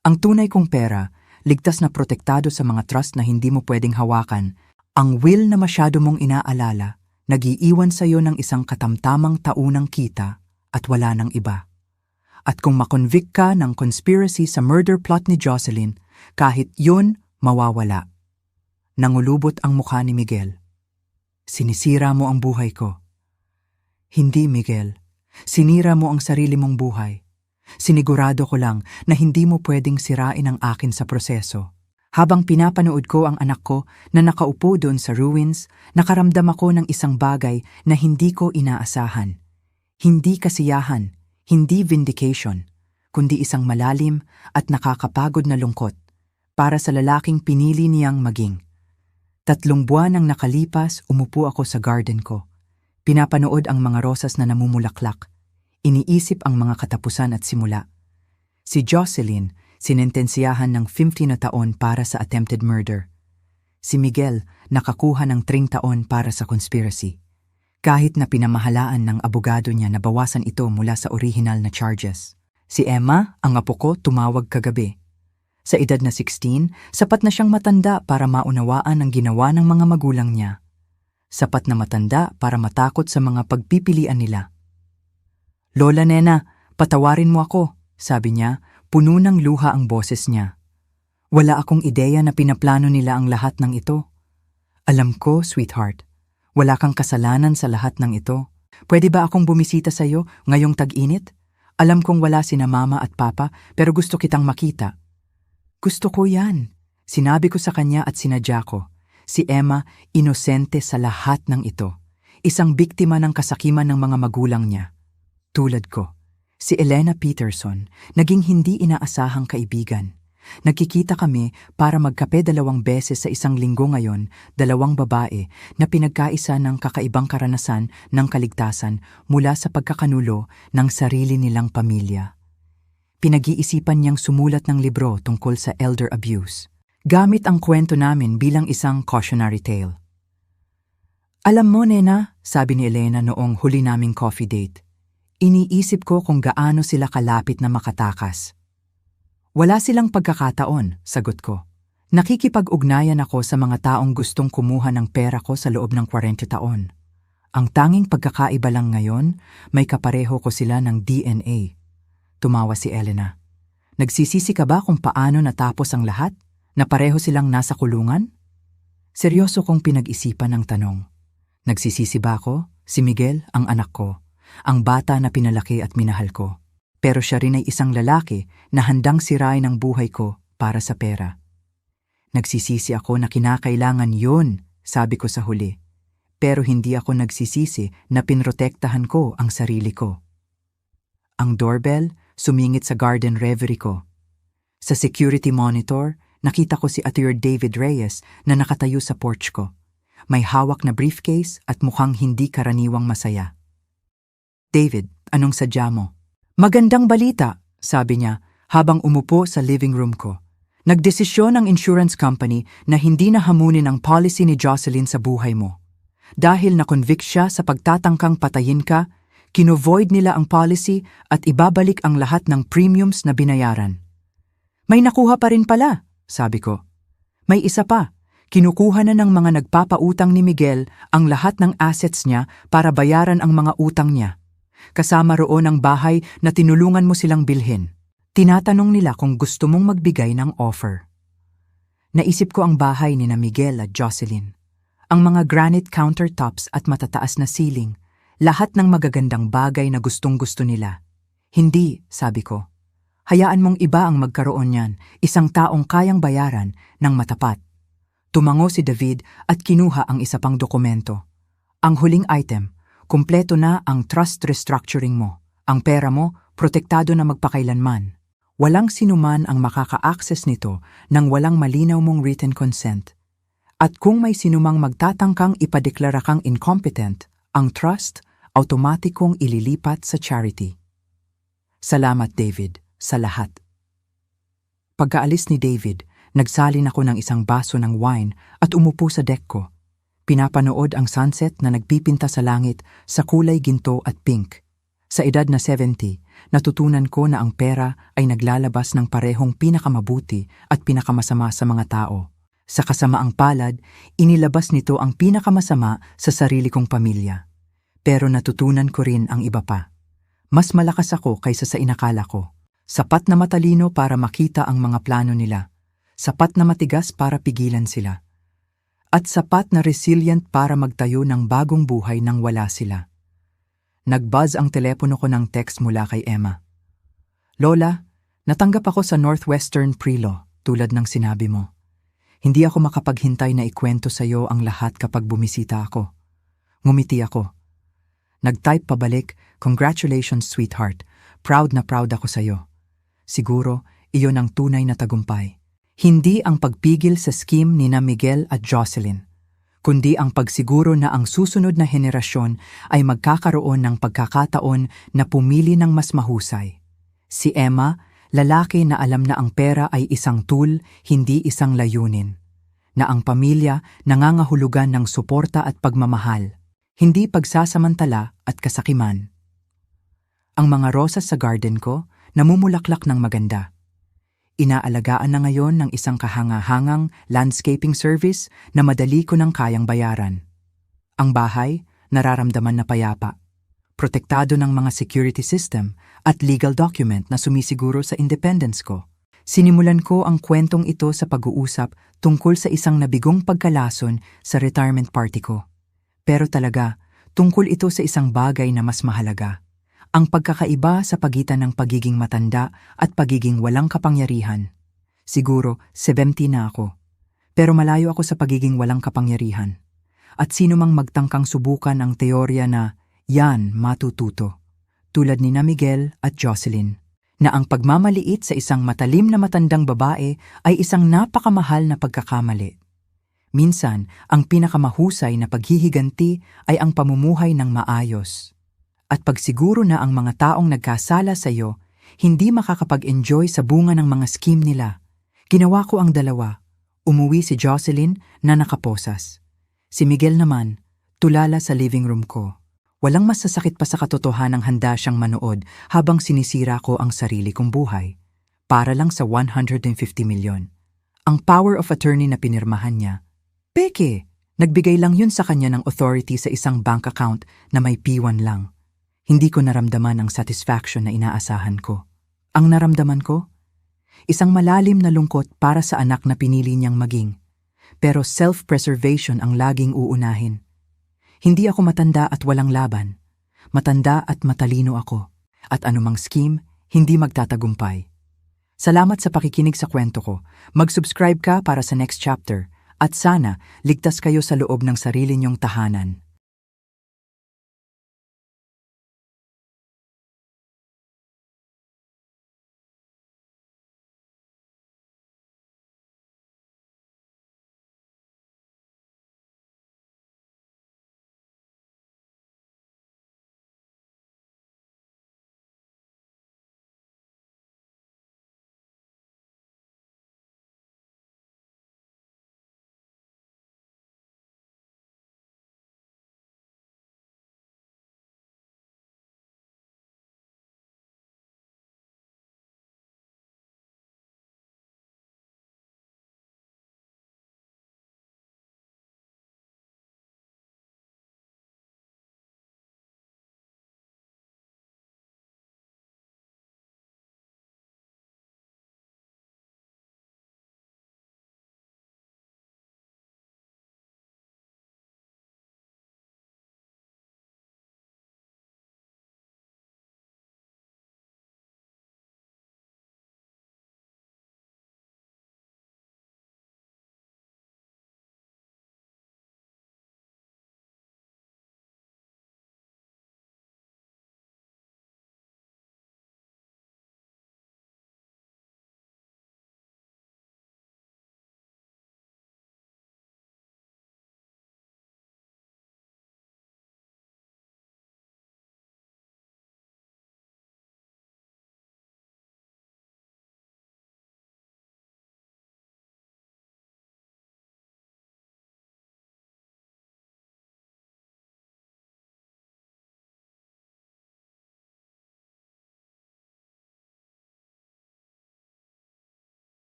Ang tunay kong pera, ligtas na protektado sa mga trust na hindi mo pwedeng hawakan. Ang will na masyado mong inaalala, nag-iiwan sa iyo ng isang katamtamang taunang kita at wala ng iba. At kung makonvict ka ng conspiracy sa murder plot ni Jocelyn, kahit yun, mawawala. Nangulubot ang mukha ni Miguel. Sinisira mo ang buhay ko. Hindi, Miguel. Sinira mo ang sarili mong buhay. Sinigurado ko lang na hindi mo pwedeng sirain ang akin sa proseso. Habang pinapanood ko ang anak ko na nakaupo doon sa ruins, nakaramdam ako ng isang bagay na hindi ko inaasahan. Hindi kasiyahan, hindi vindication, kundi isang malalim at nakakapagod na lungkot para sa lalaking pinili niyang maging. 3 buwan ang nakalipas, umupo ako sa garden ko. Pinapanood ang mga rosas na namumulaklak. Iniisip ang mga katapusan at simula. Si Jocelyn, sinentensiyahan ng 50 na taon para sa attempted murder. Si Miguel, nakakuha ng 30 taon para sa conspiracy. Kahit na pinamahalaan ng abogado niya na bawasan ito mula sa original na charges. Si Emma, ang apo ko, tumawag kagabi. Sa edad na 16, sapat na siyang matanda para maunawaan ang ginawa ng mga magulang niya. Sapat na matanda para matakot sa mga pagpipilian nila. Lola Nena, patawarin mo ako, sabi niya, puno ng luha ang boses niya. Wala akong ideya na pinaplano nila ang lahat ng ito. Alam ko, sweetheart, wala kang kasalanan sa lahat ng ito. Pwede ba akong bumisita sa iyo ngayong tag-init? Alam kong wala sina mama at papa, pero gusto kitang makita. Gusto ko yan. Sinabi ko sa kanya at sinadya ko. Si Emma, inosente sa lahat ng ito. Isang biktima ng kasakiman ng mga magulang niya. Tulad ko, si Elena Peterson, naging hindi inaasahang kaibigan. Nagkikita kami para magkape 2 beses sa isang linggo ngayon, 2 babae na pinagkaisa ng kakaibang karanasan ng kaligtasan mula sa pagkakanulo ng sarili nilang pamilya. Pinag-iisipan niyang sumulat ng libro tungkol sa elder abuse, gamit ang kwento namin bilang isang cautionary tale. Alam mo, Nena, sabi ni Elena noong huli naming coffee date, iniisip ko kung gaano sila kalapit na makatakas. Wala silang pagkakataon, sagot ko. Nakikipag-ugnayan ako sa mga taong gustong kumuha ng pera ko sa loob ng 40 taon. Ang tanging pagkakaiba lang ngayon, may kapareho ko sila ng DNA. Tumawa si Elena. Nagsisisi ka ba kung paano natapos ang lahat? Na pareho silang nasa kulungan? Seryoso kong pinag-isipan ang tanong. Nagsisisi ba ako? Si Miguel, ang anak ko. Ang bata na pinalaki at minahal ko. Pero siya rin ay isang lalaki na handang sirain ang buhay ko para sa pera. Nagsisisi ako na kinakailangan yun, sabi ko sa huli. Pero hindi ako nagsisisi na pinrotektahan ko ang sarili ko. Ang doorbell sumingit sa garden reverie ko. Sa security monitor, nakita ko si Atty. David Reyes na nakatayo sa porch ko. May hawak na briefcase at mukhang hindi karaniwang masaya. David, anong sadya mo? Magandang balita, sabi niya habang umupo sa living room ko. Nagdesisyon ang insurance company na hindi na hamunin ang policy ni Jocelyn sa buhay mo. Dahil na-convict siya sa pagtatangkang patayin ka, kino-void nila ang policy at ibabalik ang lahat ng premiums na binayaran. May nakuha pa rin pala, sabi ko. May isa pa. Kinukuha na ng mga nagpapautang ni Miguel ang lahat ng assets niya para bayaran ang mga utang niya. Kasama roon ang bahay na tinulungan mo silang bilhin. Tinatanong nila kung gusto mong magbigay ng offer. Naisip ko ang bahay ni na Miguel at Jocelyn. Ang mga granite countertops at matataas na ceiling, lahat ng magagandang bagay na gustong-gusto nila. Hindi, sabi ko. Hayaan mong iba ang magkaroon niyan, isang taong kayang bayaran ng matapat. Tumango si David at kinuha ang isa pang dokumento. Ang huling item, kumpleto na ang trust restructuring mo. Ang pera mo, protektado na magpakailanman. Walang sinuman ang makaka-access nito nang walang malinaw mong written consent. At kung may sinumang magtatangkang ipadeklara kang incompetent, ang trust, automatikong ililipat sa charity. Salamat, David, sa lahat. Pagkaalis ni David, nagsalin ako ng isang baso ng wine at umupo sa deck ko. Pinapanood ang sunset na nagpipinta sa langit sa kulay ginto at pink. Sa edad na 70, natutunan ko na ang pera ay naglalabas ng parehong pinakamabuti at pinakamasama sa mga tao. Sa kasamaang palad, inilabas nito ang pinakamasama sa sarili kong pamilya. Pero natutunan ko rin ang iba pa. Mas malakas ako kaysa sa inakala ko. Sapat na matalino para makita ang mga plano nila. Sapat na matigas para pigilan sila. At sapat na resilient para magtayo ng bagong buhay nang wala sila. Nag-buzz ang telepono ko ng text mula kay Emma. Lola, natanggap ako sa Northwestern Pre-Law tulad ng sinabi mo. Hindi ako makapaghintay na ikwento sa iyo ang lahat kapag bumisita ako. Ngumiti ako. Nag-type pabalik, "Congratulations, sweetheart. Proud na proud ako sa iyo." Siguro, iyon ang tunay na tagumpay. Hindi ang pagpigil sa scheme ni na Miguel at Jocelyn, kundi ang pagsiguro na ang susunod na henerasyon ay magkakaroon ng pagkakataon na pumili ng mas mahusay. Si Emma, lalaki na alam na ang pera ay isang tool, hindi isang layunin. Na ang pamilya nangangahulugan ng suporta at pagmamahal, hindi pagsasamantala at kasakiman. Ang mga rosas sa garden ko namumulaklak ng maganda. Inaalagaan na ngayon ng isang kahangahangang landscaping service na madali ko nang kayang bayaran. Ang bahay, nararamdaman na payapa. Protektado ng mga security system at legal document na sumisiguro sa independence ko. Sinimulan ko ang kwentong ito sa pag-uusap tungkol sa isang nabigong pagkalason sa retirement party ko. Pero talaga, tungkol ito sa isang bagay na mas mahalaga. Ang pagkakaiba sa pagitan ng pagiging matanda at pagiging walang kapangyarihan. Siguro, 70 na ako. Pero malayo ako sa pagiging walang kapangyarihan. At sino mang magtangkang subukan ang teorya na yan matututo, tulad ni na Miguel at Jocelyn, na ang pagmamaliit sa isang matalim na matandang babae ay isang napakamahal na pagkakamali. Minsan, ang pinakamahusay na paghihiganti ay ang pamumuhay ng maayos. At pagsiguro na ang mga taong nagkasala sa iyo, hindi makakapag-enjoy sa bunga ng mga scheme nila. Ginawa ko ang dalawa. Umuwi si Jocelyn na nakaposas. Si Miguel naman, tulala sa living room ko. Walang mas sasakit pa sa katotohanang handa siyang manood habang sinisira ko ang sarili kong buhay. Para lang sa 150 milyon. Ang power of attorney na pinirmahan niya. Peke! Nagbigay lang yun sa kanya ng authority sa isang bank account na may P1 lang. Hindi ko naramdaman ang satisfaction na inaasahan ko. Ang naramdaman ko? Isang malalim na lungkot para sa anak na pinili niyang maging. Pero self-preservation ang laging uunahin. Hindi ako matanda at walang laban. Matanda at matalino ako. At anumang scheme, hindi magtatagumpay. Salamat sa pakikinig sa kwento ko. Mag-subscribe ka para sa next chapter. At sana, ligtas kayo sa loob ng sarili niyong tahanan.